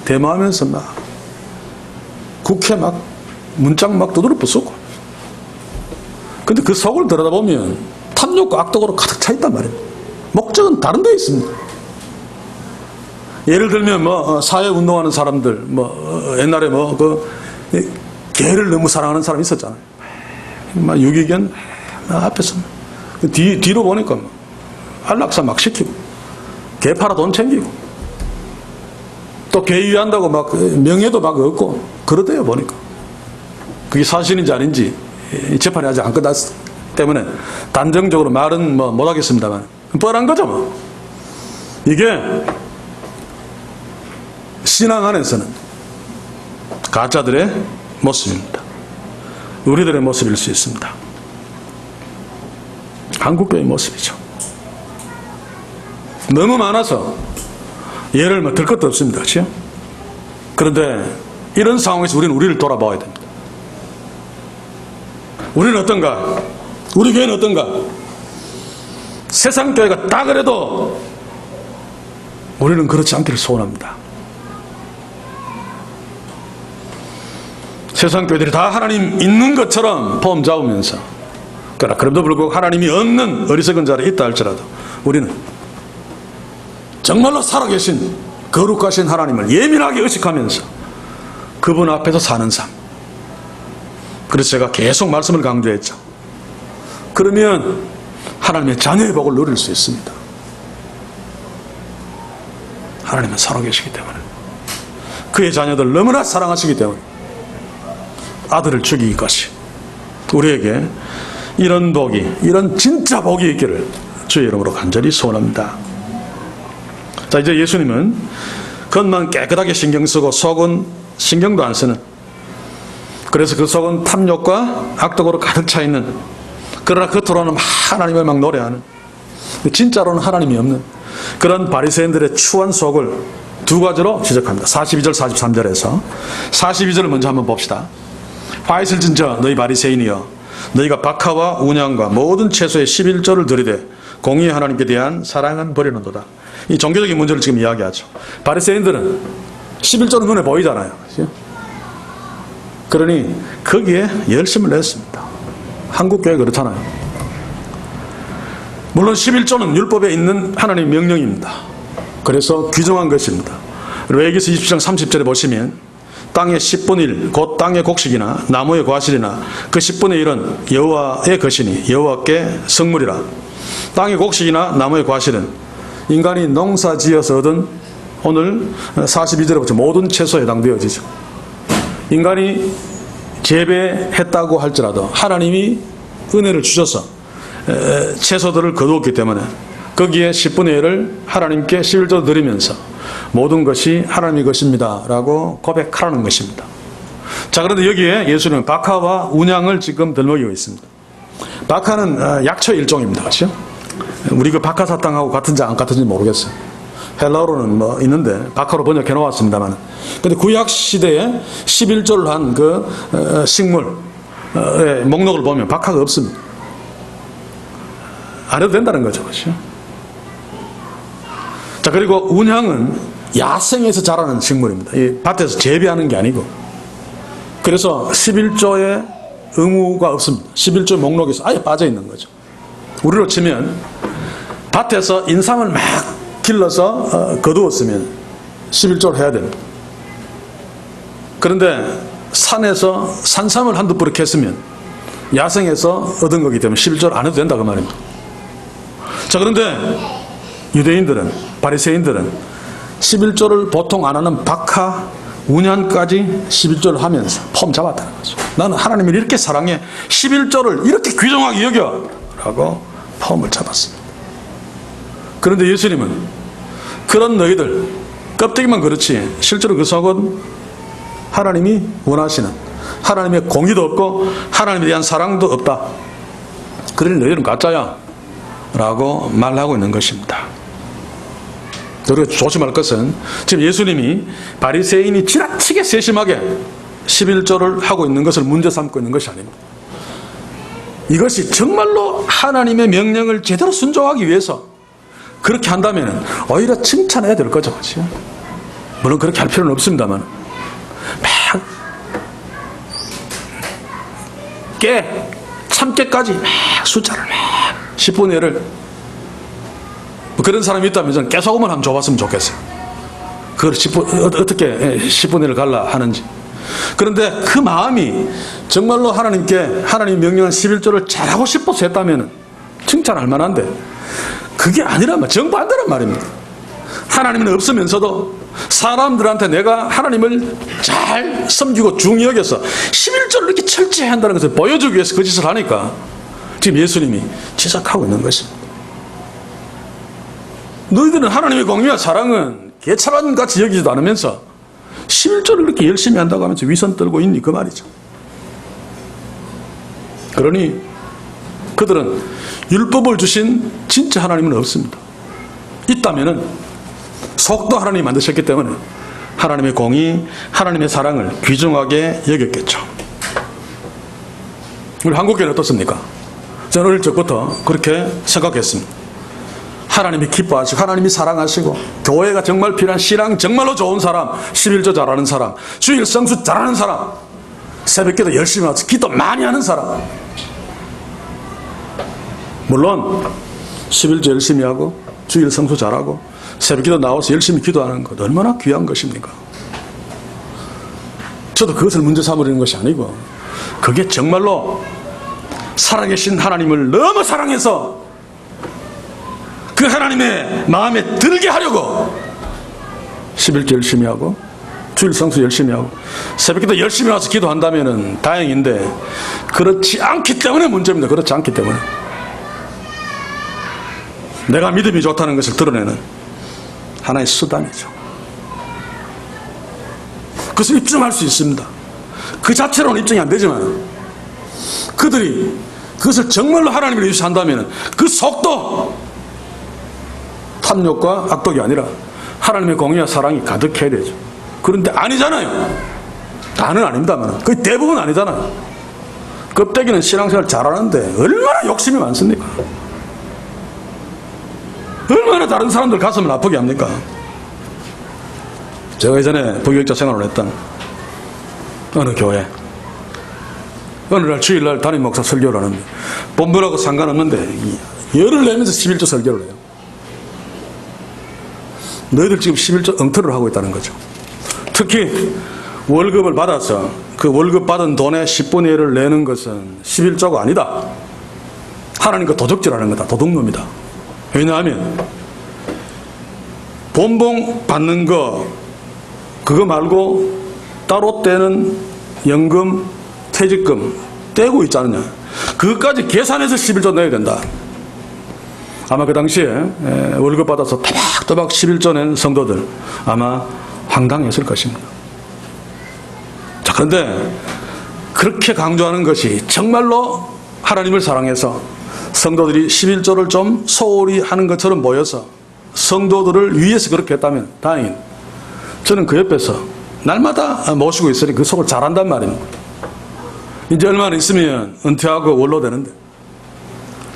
대모하면서 막 국회 막 문장 막 두드려 부수고, 근데 그 속을 들여다보면 탐욕과 악독으로 가득 차 있단 말이에요. 목적은 다른 데 있습니다. 예를 들면 사회운동하는 사람들 옛날에 개를 너무 사랑하는 사람이 있었잖아요. 막 유기견 앞에서 뒤로 보니까 안락사 막 시키고 개 팔아 돈 챙기고 또 개 유의한다고 막 명예도 막 얻고 그러대요. 보니까 그게 사실인지 아닌지 재판이 아직 안 끝났기 때문에 단정적으로 말은 못하겠습니다만 뻔한 거죠. 이게 신앙 안에서는 가짜들의 모습입니다. 우리들의 모습일 수 있습니다. 한국교회의 모습이죠. 너무 많아서 예를 들 것도 없습니다. 그렇죠? 그런데 이런 상황에서 우리는 우리를 돌아봐야 됩니다. 우리는 어떤가? 우리 교회는 어떤가? 세상 교회가 다 그래도 우리는 그렇지 않기를 소원합니다. 세상 교회들이 다 하나님 있는 것처럼 폼 잡으면서, 그러나 그럼에도 불구하고 하나님이 없는 어리석은 자리 있다 할지라도 우리는 정말로 살아계신 거룩하신 하나님을 예민하게 의식하면서 그분 앞에서 사는 삶. 그래서 제가 계속 말씀을 강조했죠. 그러면 하나님의 자녀의 복을 누릴 수 있습니다. 하나님은 살아계시기 때문에, 그의 자녀들 너무나 사랑하시기 때문에 아들을 죽이기까지 우리에게 이런 복이, 이런 진짜 복이 있기를 주의 이름으로 간절히 소원합니다. 자, 이제 예수님은 겉만 깨끗하게 신경 쓰고 속은 신경도 안 쓰는, 그래서 그 속은 탐욕과 악독으로 가득 차 있는, 그러나 겉으로는 하나님을 막 노래하는, 진짜로는 하나님이 없는 그런 바리새인들의 추한 속을 두 가지로 지적합니다. 42절 43절에서 42절을 먼저 한번 봅시다. 화 있을 진저 너희 바리새인이여, 너희가 박하와 운양과 모든 채소의 11조를 들이되 공의의 하나님께 대한 사랑은 버리는도다. 이 종교적인 문제를 지금 이야기하죠. 바리새인들은 11조는 눈에 보이잖아요. 그렇죠? 그러니 거기에 열심을 냈습니다. 한국교회 그렇잖아요. 물론 11조는 율법에 있는 하나님의 명령입니다. 그래서 규정한 것입니다. 레위기서 27장 30절에 보시면 땅의 10분의 1, 곧 땅의 곡식이나 나무의 과실이나 그 10분의 1은 여호와의 것이니 여호와께 성물이라. 땅의 곡식이나 나무의 과실은 인간이 농사 지어서 얻은, 오늘 42절에 보죠, 모든 채소에 해당되어지죠. 인간이 재배했다고 할지라도 하나님이 은혜를 주셔서 채소들을 거두었기 때문에 거기에 10분의 1을 하나님께 11조 드리면서 모든 것이 하나님의 것입니다 라고 고백하라는 것입니다. 자, 그런데 여기에 예수님은 박하와 운양을 지금 들먹이고 있습니다. 박하는 약초의 일종입니다. 그렇죠? 우리 그 박하사탕하고 같은지 안 같은지 모르겠어요. 헬라어로는 뭐 있는데 박하로 번역해 놓았습니다만, 근데 구약 시대에 11조를 한 그 식물의 목록을 보면 박하가 없습니다. 안 해도 된다는 거죠. 그렇죠? 자, 그리고 운향은 야생에서 자라는 식물입니다. 이 밭에서 재배하는 게 아니고, 그래서 11조의 의무가 없습니다. 11조의 목록에서 아예 빠져 있는 거죠. 우리로 치면 밭에서 인삼을 막 길러서 거두었으면 11조를 해야 됩니다. 그런데 산에서 산삼을 한두 뿌리 캤으면 야생에서 얻은 거기 때문에 11조를 안 해도 된다 그 말입니다. 자, 그런데 유대인들은, 바리새인들은 11조를 보통 안 하는 박하, 운양까지 11조를 하면서 폼 잡았다는 거죠. 나는 하나님을 이렇게 사랑해 11조를 이렇게 귀중하게 여겨 라고 폼을 잡았습니다. 그런데 예수님은 그런 너희들 껍데기만 그렇지 실제로 그 속은 하나님이 원하시는, 하나님의 공의도 없고 하나님에 대한 사랑도 없다. 그러니 너희들은 가짜야 라고 말하고 있는 것입니다. 우리가 조심할 것은 지금 예수님이 바리새인이 지나치게 세심하게 11조를 하고 있는 것을 문제 삼고 있는 것이 아닙니다. 이것이 정말로 하나님의 명령을 제대로 순종하기 위해서 그렇게 한다면 오히려 칭찬해야 될 거죠. 그렇죠? 물론 그렇게 할 필요는 없습니다만, 막 참깨까지 막 숫자를 막 10분의 1을, 그런 사람이 있다면 저는 깨소금을 한번 줘봤으면 좋겠어요. 그걸 어떻게 10분의 1을 갈라 하는지. 그런데 그 마음이 정말로 하나님께 하나님 명령한 11조를 잘하고 싶어서 했다면 칭찬할 만한데, 그게 아니란 말, 정반대란 말입니다. 하나님은 없으면서도 사람들한테 내가 하나님을 잘 섬기고 중히 여겨서 11조를 이렇게 철저히 한다는 것을 보여주기 위해서 그 짓을 하니까 지금 예수님이 지적하고 있는 것입니다. 너희들은 하나님의 공의와 사랑은 개차반같이 여기지도 않으면서 11조를 이렇게 열심히 한다고 하면서 위선 떨고 있니? 그 말이죠. 그러니 그들은 율법을 주신 진짜 하나님은 없습니다. 있다면은 속도 하나님이 만드셨기 때문에 하나님의 공의, 하나님의 사랑을 귀중하게 여겼겠죠. 우리 한국교회는 어떻습니까? 저는 어릴 적부터 그렇게 생각했습니다. 하나님이 기뻐하시고 하나님이 사랑하시고 교회가 정말 필요한 신앙 정말로 좋은 사람, 11조 잘하는 사람, 주일 성수 잘하는 사람, 새벽기도 열심히 와서 기도 많이 하는 사람, 물론 11조 열심히 하고 주일 성수 잘하고 새벽기도 나와서 열심히 기도하는 것 얼마나 귀한 것입니까? 저도 그것을 문제 삼으려는 것이 아니고 그게 정말로 살아계신 하나님을 너무 사랑해서 그 하나님의 마음에 들게 하려고 11조 열심히 하고 주일 성수 열심히 하고 새벽기도 열심히 와서 기도한다면 다행인데 그렇지 않기 때문에 문제입니다. 그렇지 않기 때문에 내가 믿음이 좋다는 것을 드러내는 하나의 수단이죠. 그것을 입증할 수 있습니다. 그 자체로는 입증이 안 되지만 그들이 그것을 정말로 하나님을 위해서 한다면 그 속도 탐욕과 악독이 아니라 하나님의 공의와 사랑이 가득해야 되죠. 그런데 아니잖아요. 다는 아닙니다만 거의 대부분 아니잖아요. 껍데기는 신앙생활 잘하는데 얼마나 욕심이 많습니까? 얼마나 다른 사람들 가슴을 아프게 합니까? 제가 예전에 부교육자 생활을 했던 어느 교회 어느 날 주일날 담임 목사 설교를 하는데 본부라고 상관없는데 열을 내면서 11조 설교를 해요. 너희들 지금 11조 엉터리를 하고 있다는 거죠. 특히 월급을 받아서 그 월급 받은 돈의 10분의 1을 내는 것은 11조가 아니다. 하나님과 도적질하는 거다. 도둑놈이다. 왜냐하면 본봉 받는 거 그거 말고 따로 떼는 연금, 퇴직금 떼고 있지 않느냐. 그것까지 계산해서 11조 내야 된다. 아마 그 당시에 월급 받아서 또박또박 11조 낸 성도들 아마 황당했을 것입니다. 자, 그런데 그렇게 강조하는 것이 정말로 하나님을 사랑해서 성도들이 11조를 좀 소홀히 하는 것처럼 보여서 성도들을 위해서 그렇게 했다면 다행인. 저는 그 옆에서 날마다 모시고 있으니 그 속을 잘한단 말입니다. 이제 얼마나 있으면 은퇴하고 원로 되는데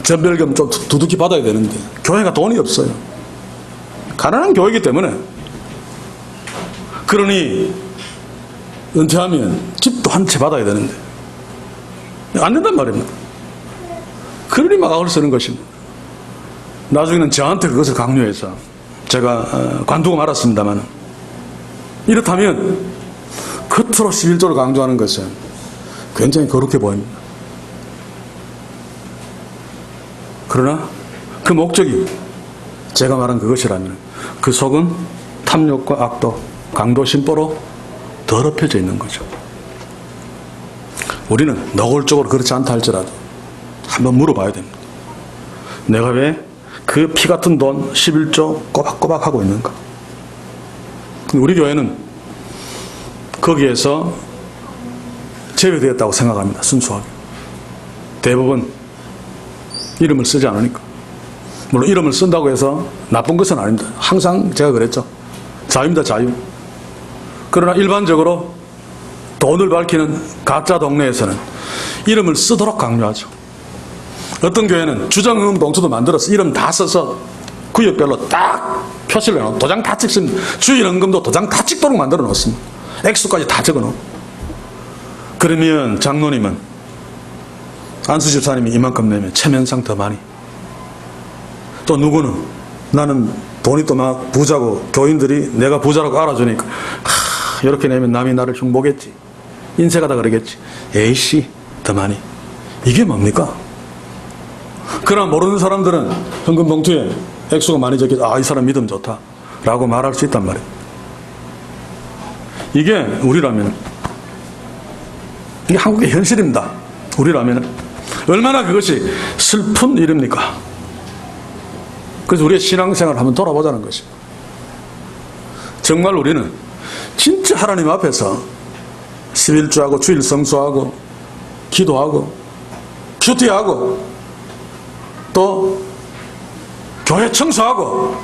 전별금 좀 두둑히 받아야 되는데 교회가 돈이 없어요. 가난한 교회이기 때문에. 그러니 은퇴하면 집도 한 채 받아야 되는데 안 된단 말입니다. 그러니 막 악을 쓰는 것입니다. 나중에는 저한테 그것을 강요해서 제가 관두고 말았습니다만 이렇다면 겉으로 11조를 강조하는 것은 굉장히 거룩해 보입니다. 그러나 그 목적이 제가 말한 그것이라면 그 속은 탐욕과 악독, 강도심보로 더럽혀져 있는 거죠. 우리는 노골적으로 그렇지 않다 할지라도 한번 물어봐야 됩니다. 내가 왜 그 피 같은 돈 11조 꼬박꼬박 하고 있는가? 우리 교회는 거기에서 제외되었다고 생각합니다. 순수하게. 대부분 이름을 쓰지 않으니까. 물론 이름을 쓴다고 해서 나쁜 것은 아닙니다. 항상 제가 그랬죠. 자유입니다. 자유. 그러나 일반적으로 돈을 밝히는 가짜 동네에서는 이름을 쓰도록 강요하죠. 어떤 교회는 주정응음 봉투도 만들어서 이름 다 써서 구역별로 딱 표시를 해놓고 도장 다 찍습니다. 주일응금도 도장 다 찍도록 만들어 놓습니다. 액수까지 다 적어 놓고. 그러면 장로님은 안수 집사님이 이만큼 내면 체면상 더 많이. 또 누구는 나는 돈이 또 막 부자고 교인들이 내가 부자라고 알아주니까 이렇게 내면 남이 나를 흉보겠지. 인쇄가 다 그러겠지. 에이씨 더 많이. 이게 뭡니까? 그러나 모르는 사람들은 현금 봉투에 액수가 많이 적혀서 이 사람 믿음 좋다 라고 말할 수 있단 말이에요. 이게 우리라면 이게 한국의 현실입니다. 우리라면 얼마나 그것이 슬픈 일입니까? 그래서 우리의 신앙생활을 한번 돌아보자는 것입니다. 정말 우리는 진짜 하나님 앞에서 11조하고 주일 성수하고 기도하고 큐티하고 또 교회 청소하고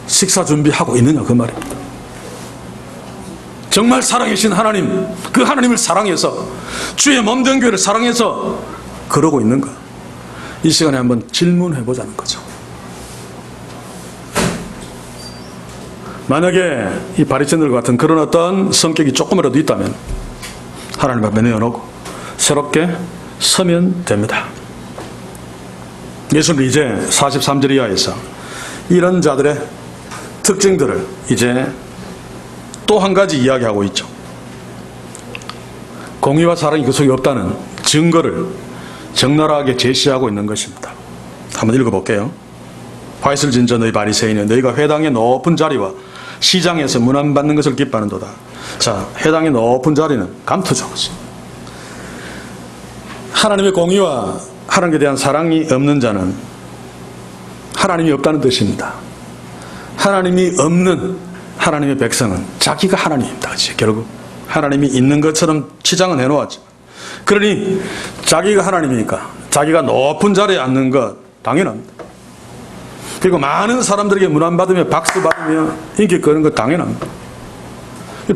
식사 준비하고 있느냐 그 말입니다. 정말 살아계신 하나님, 그 하나님을 사랑해서 주의 몸된 교회를 사랑해서 그러고 있는가? 이 시간에 한번 질문해 보자는 거죠. 만약에 이 바리새인들 같은 그런 어떤 성격이 조금이라도 있다면 하나님 앞에 내어놓고 새롭게 서면 됩니다. 예수는 이제 43절 이하에서 이런 자들의 특징들을 이제 또 한 가지 이야기하고 있죠. 공의와 사랑이 그 속에 없다는 증거를 적나라하게 제시하고 있는 것입니다. 한번 읽어볼게요. 화이슬 진저 너희 바리새인은 너희가 회당의 높은 자리와 시장에서 문안받는 것을 기뻐하는도다. 자, 회당의 높은 자리는 감투죠. 하나님의 공의와 하나님에 대한 사랑이 없는 자는 하나님이 없다는 뜻입니다. 하나님이 없는 하나님의 백성은 자기가 하나님입니다. 그치? 결국 하나님이 있는 것처럼 치장은 해놓았죠. 그러니 자기가 하나님이니까 자기가 높은 자리에 앉는 것 당연합니다. 그리고 많은 사람들에게 문안받으며 박수 받으며 인기 끄는 것 당연합니다.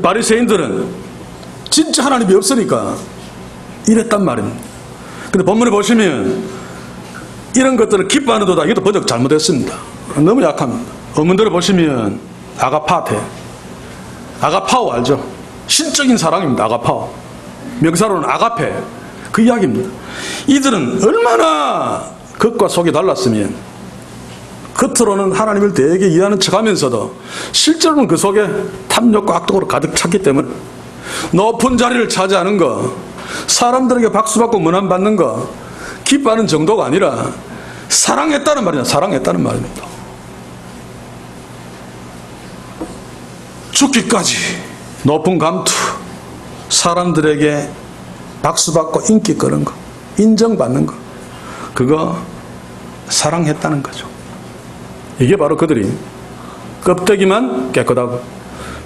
바리새인들은 진짜 하나님이 없으니까 이랬단 말입니다. 근데 본문에 보시면 이런 것들을 기뻐하는도다. 이것도 번역 잘못했습니다. 너무 약합니다. 어문들을 보시면 아가파오 알죠? 신적인 사랑입니다. 아가파오. 명사로는 아가페. 그 이야기입니다. 이들은 얼마나 겉과 속이 달랐으면 겉으로는 하나님을 되게 이해하는 척하면서도 실제로는 그 속에 탐욕과 악독으로 가득 찼기 때문에 높은 자리를 차지하는 거, 사람들에게 박수받고 문안받는 거, 기뻐하는 정도가 아니라 사랑했다는 말이냐. 사랑했다는 말입니다. 죽기까지 높은 감투, 사람들에게 박수받고 인기 끄는 거, 인정받는 거, 그거 사랑했다는 거죠. 이게 바로 그들이 껍데기만 깨끗하고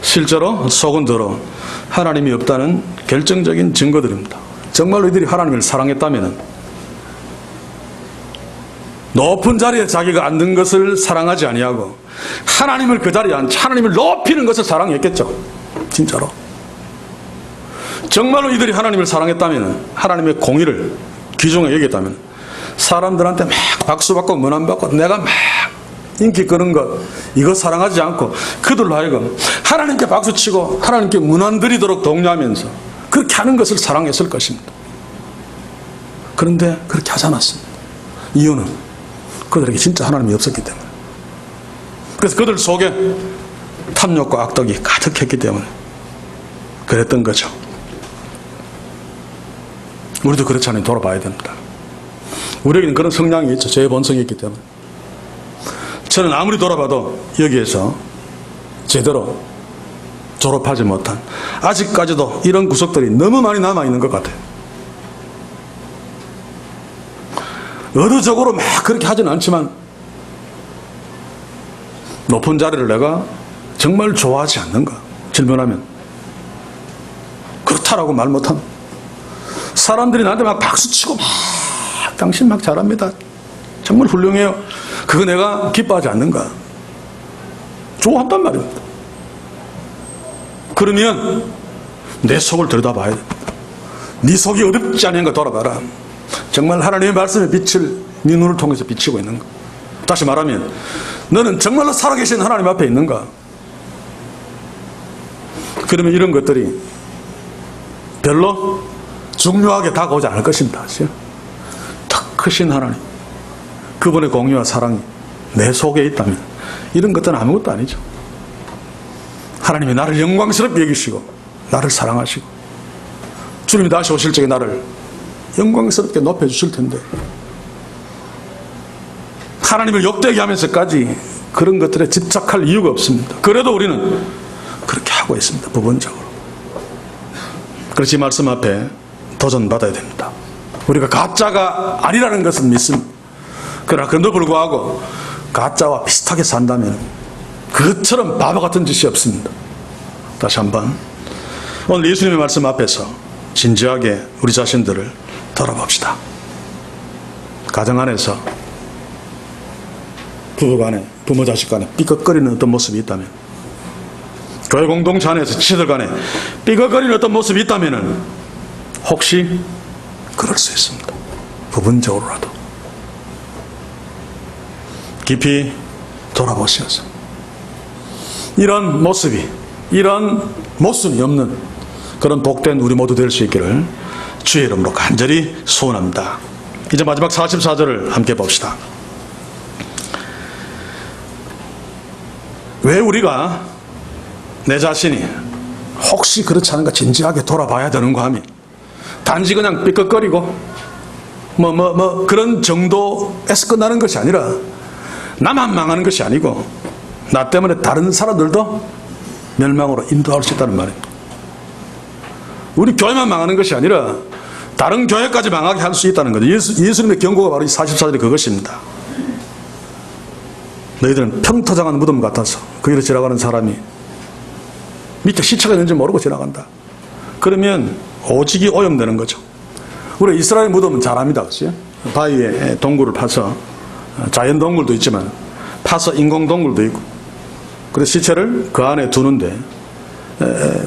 실제로 속은 더러운 하나님이 없다는 결정적인 증거들입니다. 정말로 이들이 하나님을 사랑했다면 높은 자리에 자기가 앉는 것을 사랑하지 아니하고 하나님을 그 자리에 앉아 하나님을 높이는 것을 사랑했겠죠. 진짜로. 정말로 이들이 하나님을 사랑했다면, 하나님의 공의를 귀중하게 여겼다면 사람들한테 막 박수받고 문안받고 내가 막 인기 끄는 것, 이거 사랑하지 않고 그들로 하여금 하나님께 박수치고 하나님께 문안드리도록 독려하면서 그렇게 하는 것을 사랑했을 것입니다. 그런데 그렇게 하지 않았습니다. 이유는 그들에게 진짜 하나님이 없었기 때문에. 그래서 그들 속에 탐욕과 악독이 가득했기 때문에 그랬던 거죠. 우리도 그렇지 않으면 돌아봐야 됩니다. 우리에게는 그런 성향이 있죠. 죄의 본성이 있기 때문에. 저는 아무리 돌아봐도 여기에서 제대로 졸업하지 못한, 아직까지도 이런 구석들이 너무 많이 남아있는 것 같아요. 의도적으로 막 그렇게 하지는 않지만 높은 자리를 내가 정말 좋아하지 않는가 질문하면 그렇다라고 말 못한, 사람들이 나한테 막 박수치고 막 당신 막 잘합니다, 정말 훌륭해요, 그거 내가 기뻐하지 않는가? 좋아한단 말입니다. 그러면 내 속을 들여다봐야 됩니다. 네 속이 어둡지 않은가 돌아봐라. 정말 하나님의 말씀의 빛을 네 눈을 통해서 비치고 있는가? 다시 말하면 너는 정말로 살아계신 하나님 앞에 있는가? 그러면 이런 것들이 별로 중요하게 다가오지 않을 것입니다. 더 크신 하나님, 그분의 공의와 사랑이 내 속에 있다면 이런 것들은 아무것도 아니죠. 하나님이 나를 영광스럽게 여기시고 나를 사랑하시고 주님이 다시 오실 적에 나를 영광스럽게 높여주실 텐데 하나님을 욕되게 하면서까지 그런 것들에 집착할 이유가 없습니다. 그래도 우리는 그렇게 하고 있습니다. 부분적으로. 그래서 이 말씀 앞에 도전받아야 됩니다. 우리가 가짜가 아니라는 것은 믿습니다. 그러나 그럼에도 불구하고 가짜와 비슷하게 산다면 그것처럼 바보 같은 짓이 없습니다. 다시 한번 오늘 예수님의 말씀 앞에서 진지하게 우리 자신들을 돌아봅시다. 가정 안에서 부부 간에, 부모 자식 간에 삐걱거리는 어떤 모습이 있다면, 교회 공동체 안에서 지체들 간에 삐걱거리는 어떤 모습이 있다면 혹시 그럴 수 있습니다. 부분적으로라도 깊이 돌아보시면서 이런 모습이, 이런 모순이 없는 그런 복된 우리 모두 될 수 있기를 주의 이름으로 간절히 소원합니다. 이제 마지막 44절을 함께 봅시다. 왜 우리가 내 자신이 혹시 그렇지 않은가 진지하게 돌아봐야 되는가 하면, 단지 그냥 삐걱거리고 그런 정도에서 끝나는 것이 아니라, 나만 망하는 것이 아니고 나 때문에 다른 사람들도 멸망으로 인도할 수 있다는 말입니다. 우리 교회만 망하는 것이 아니라 다른 교회까지 망하게 할 수 있다는 거죠. 예수님의 경고가 바로 이 44절이 그것입니다. 너희들은 평토장한 무덤 같아서 그 길을 지나가는 사람이 밑에 시체가 있는지 모르고 지나간다. 그러면 오직이 오염되는 거죠. 우리 이스라엘 무덤은 잘 압니다. 그렇죠? 바위에 동굴을 파서, 자연 동굴도 있지만 파서 인공 동굴도 있고, 그래서 시체를 그 안에 두는데,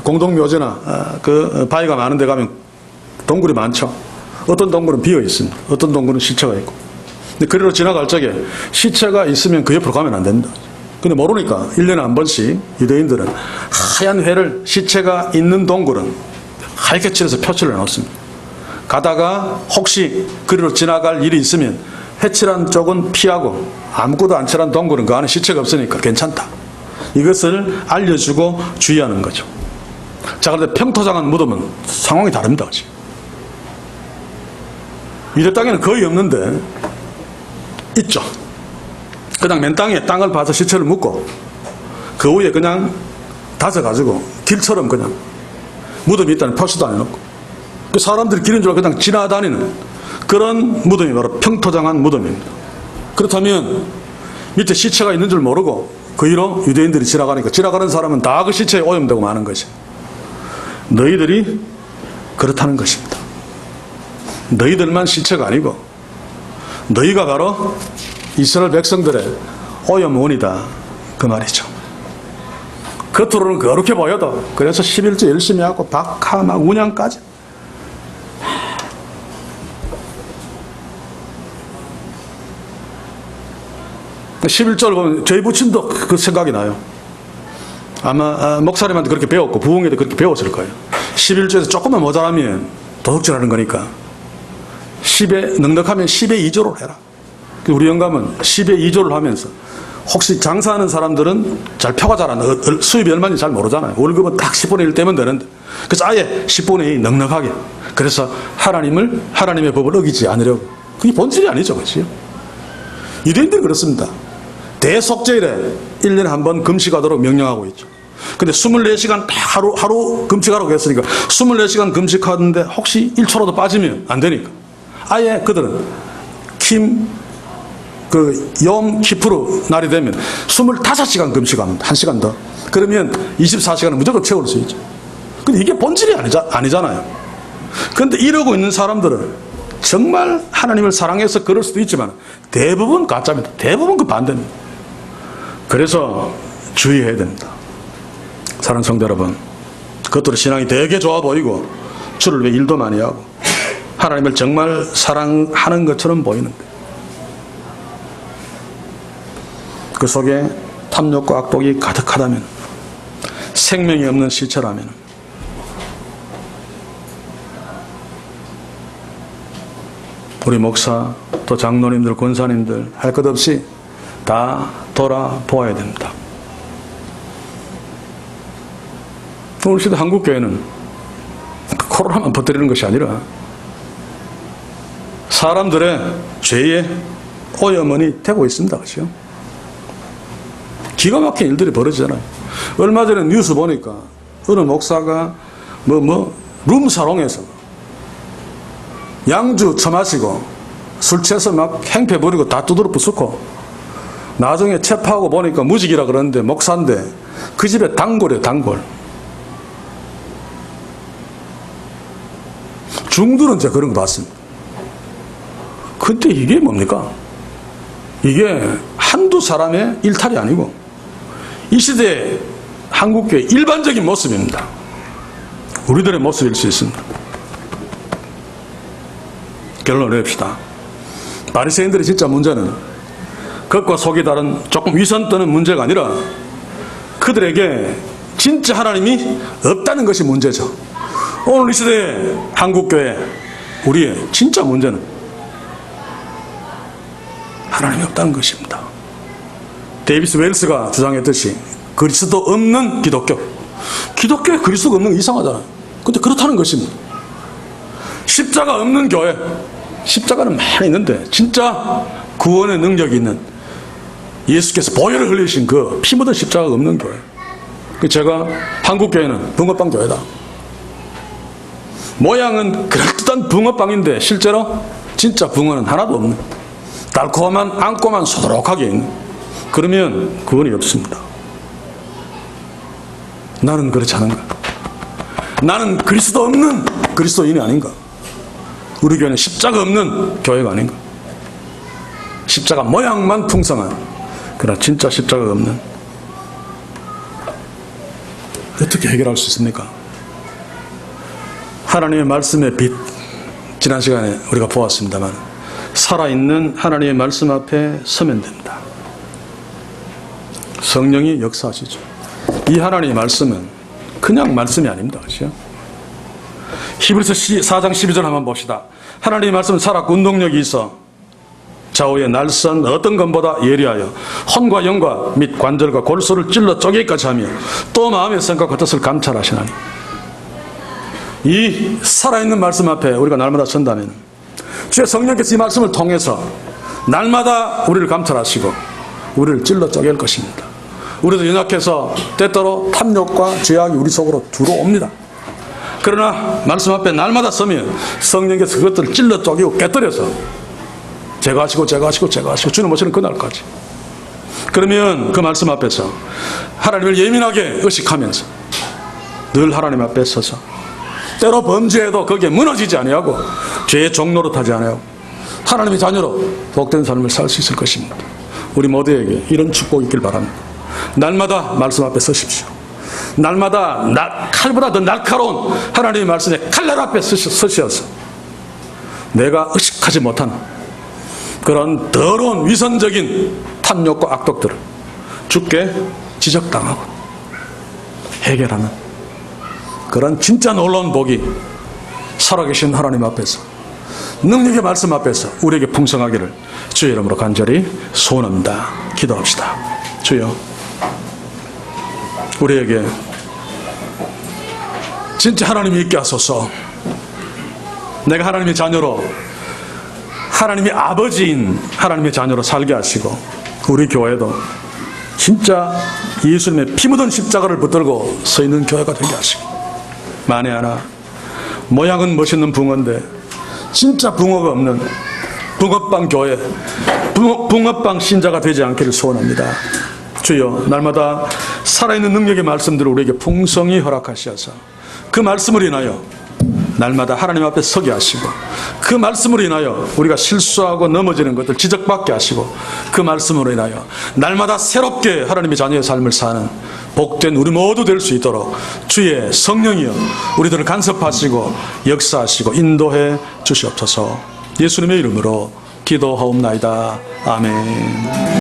공동묘지나 그 바위가 많은 데 가면 동굴이 많죠. 어떤 동굴은 비어 있습니다. 어떤 동굴은 시체가 있고. 근데 그리로 지나갈 적에 시체가 있으면 그 옆으로 가면 안 된다. 근데 모르니까 1년에 한 번씩 유대인들은 하얀 회를, 시체가 있는 동굴은 하얗게 칠해서 표시를 해놓습니다. 가다가 혹시 그리로 지나갈 일이 있으면 회칠한 쪽은 피하고 아무것도 안 칠한 동굴은 그 안에 시체가 없으니까 괜찮다. 이것을 알려주고 주의하는 거죠. 자, 그런데 평토장한 무덤은 상황이 다릅니다. 그렇지? 유대 땅에는 거의 없는데 있죠. 그냥 맨 땅에 땅을 파서 시체를 묻고 그 위에 그냥 다져가지고 길처럼 그냥 무덤이 있다는 표시도 안 해놓고, 그 사람들이 길인 줄 알고 그냥 지나다니는 그런 무덤이 바로 평토장한 무덤입니다. 그렇다면 밑에 시체가 있는 줄 모르고 그 위로 유대인들이 지나가니까 지나가는 사람은 다 그 시체에 오염되고 마는 것이, 너희들이 그렇다는 것입니다. 너희들만 시체가 아니고 너희가 바로 이스라엘 백성들의 오염원이다, 그 말이죠. 겉으로는 그렇게 보여도, 그래서 11조 열심히 하고 박하 막 운양까지, 11절을 보면 저희 부친도 그 생각이 나요. 아마 목사님한테 그렇게 배웠고 부흥회도 그렇게 배웠을 거예요. 11조에서 조금만 모자라면 도둑질하는 거니까 10에 넉넉하면 10의 2조를 해라. 우리 영감은 10의 2조를 하면서, 혹시 장사하는 사람들은 잘 표가 잘 안 나요. 수입이 얼마인지 잘 모르잖아요. 월급은 딱 10분의 1 떼면 되는데, 그래서 아예 10분의 2 넉넉하게, 그래서 하나님의 법을 어기지 않으려고. 그게 본질이 아니죠. 그렇죠? 유대인들은 그렇습니다. 대속죄일에 1년에 한 번 금식하도록 명령하고 있죠. 근데 24시간 하루 금식하라고 했으니까 24시간 금식하는데 혹시 1초라도 빠지면 안 되니까 아예 그들은 욤 키프루 날이 되면 25시간 금식합니다. 1시간 더. 그러면 24시간은 무조건 채울 수 있죠. 근데 이게 본질이 아니잖아요. 그런데 이러고 있는 사람들은 정말 하나님을 사랑해서 그럴 수도 있지만 대부분 가짜입니다. 대부분 그 반대입니다. 그래서 주의해야 됩니다. 사랑하는 성도 여러분, 겉으로 신앙이 되게 좋아 보이고 주를 위해 일도 많이 하고 하나님을 정말 사랑하는 것처럼 보이는데, 그 속에 탐욕과 악독이 가득하다면, 생명이 없는 시체라면 우리 목사, 또 장로님들, 권사님들 할 것 없이 다 돌아보아야 됩니다. 오늘 시대 한국교회는 코로나만 퍼뜨리는 것이 아니라 사람들의 죄의 오염원이 되고 있습니다. 그렇죠? 기가 막힌 일들이 벌어지잖아요. 얼마 전에 뉴스 보니까 어느 목사가 룸사롱에서 양주 처마시고 술 취해서 막 행패 부리고 다 두드러 부수고, 나중에 체포하고 보니까 무직이라 그러는데 목사인데 그 집에 단골이에요. 단골. 중들은 제가 그런 거 봤습니다. 근데 이게 뭡니까? 이게 한두 사람의 일탈이 아니고 이 시대의 한국교회 일반적인 모습입니다. 우리들의 모습일 수 있습니다. 결론을 내립시다. 바리새인들의 진짜 문제는 겉과 속이 다른 조금 위선 떠는 문제가 아니라 그들에게 진짜 하나님이 없다는 것이 문제죠. 오늘 이 시대의 한국교회 우리의 진짜 문제는 하나님이 없다는 것입니다. 데이비스 웰스가 주장했듯이 그리스도 없는 기독교. 기독교에 그리스도가 없는 거 이상하잖아요. 근데 그렇다는 것입니다. 십자가 없는 교회. 십자가는 많이 있는데 진짜 구원의 능력이 있는 예수께서 보혈을 흘리신 그 피 묻은 십자가가 없는 교회. 제가 한국교회는 붕어빵 교회다. 모양은 그럴듯한 붕어빵인데 실제로 진짜 붕어는 하나도 없는, 달콤한 안고만 소독하게 있는, 그러면 구원이 없습니다. 나는 그렇지 않은가? 나는 그리스도 없는 그리스도인이 아닌가? 우리 교회는 십자가 없는 교회가 아닌가? 십자가 모양만 풍성한, 그러나 진짜 십자가가 없는. 어떻게 해결할 수 있습니까? 하나님의 말씀의 빛, 지난 시간에 우리가 보았습니다만 살아있는 하나님의 말씀 앞에 서면 됩니다. 성령이 역사하시죠. 이 하나님의 말씀은 그냥 말씀이 아닙니다. 그렇죠? 히브리서 4장 12절 한번 봅시다. 하나님의 말씀은 살았고 운동력이 있어 좌우의 날선 어떤 것보다 예리하여 혼과 영과 및 관절과 골수를 찔러 쪼개기까지 하며 또 마음의 생각과 뜻을 감찰하시나니. 이 살아있는 말씀 앞에 우리가 날마다 선다면 주의 성령께서 이 말씀을 통해서 날마다 우리를 감찰하시고 우리를 찔러 쪼갤 것입니다. 우리도 연약해서 때때로 탐욕과 죄악이 우리 속으로 들어옵니다. 그러나 말씀 앞에 날마다 서면 성령께서 그것들을 찔러 쪼개고 깨뜨려서 제거하시고 주님 오시는 그날까지. 그러면 그 말씀 앞에서 하나님을 예민하게 의식하면서 늘 하나님 앞에 서서 때로 범죄해도 거기에 무너지지 아니하고 죄의 종로로 타지 아니하고 하나님의 자녀로 복된 삶을 살 수 있을 것입니다. 우리 모두에게 이런 축복이 있길 바랍니다. 날마다 말씀 앞에 서십시오. 날마다 칼보다 더 날카로운 하나님의 말씀에 칼날 앞에 서셔서 내가 의식하지 못한 그런 더러운 위선적인 탐욕과 악독들을 주께 지적당하고 해결하는 그런 진짜 놀라운 복이 살아계신 하나님 앞에서 능력의 말씀 앞에서 우리에게 풍성하기를 주의 이름으로 간절히 소원합니다. 기도합시다. 주여, 우리에게 진짜 하나님이 있게 하소서. 내가 하나님의 자녀로, 하나님의 아버지인 하나님의 자녀로 살게 하시고 우리 교회도 진짜 예수님의 피 묻은 십자가를 붙들고 서 있는 교회가 되게 하시고, 만에 하나 모양은 멋있는 붕어인데 진짜 붕어가 없는 붕어빵 교회, 붕어빵 신자가 되지 않기를 소원합니다. 주여, 날마다 살아있는 능력의 말씀들을 우리에게 풍성히 허락하셔서 그 말씀을 인하여 날마다 하나님 앞에 서게 하시고 그 말씀으로 인하여 우리가 실수하고 넘어지는 것들 지적받게 하시고 그 말씀으로 인하여 날마다 새롭게 하나님의 자녀의 삶을 사는 복된 우리 모두 될 수 있도록 주의 성령이여 우리들을 간섭하시고 역사하시고 인도해 주시옵소서. 예수님의 이름으로 기도하옵나이다. 아멘.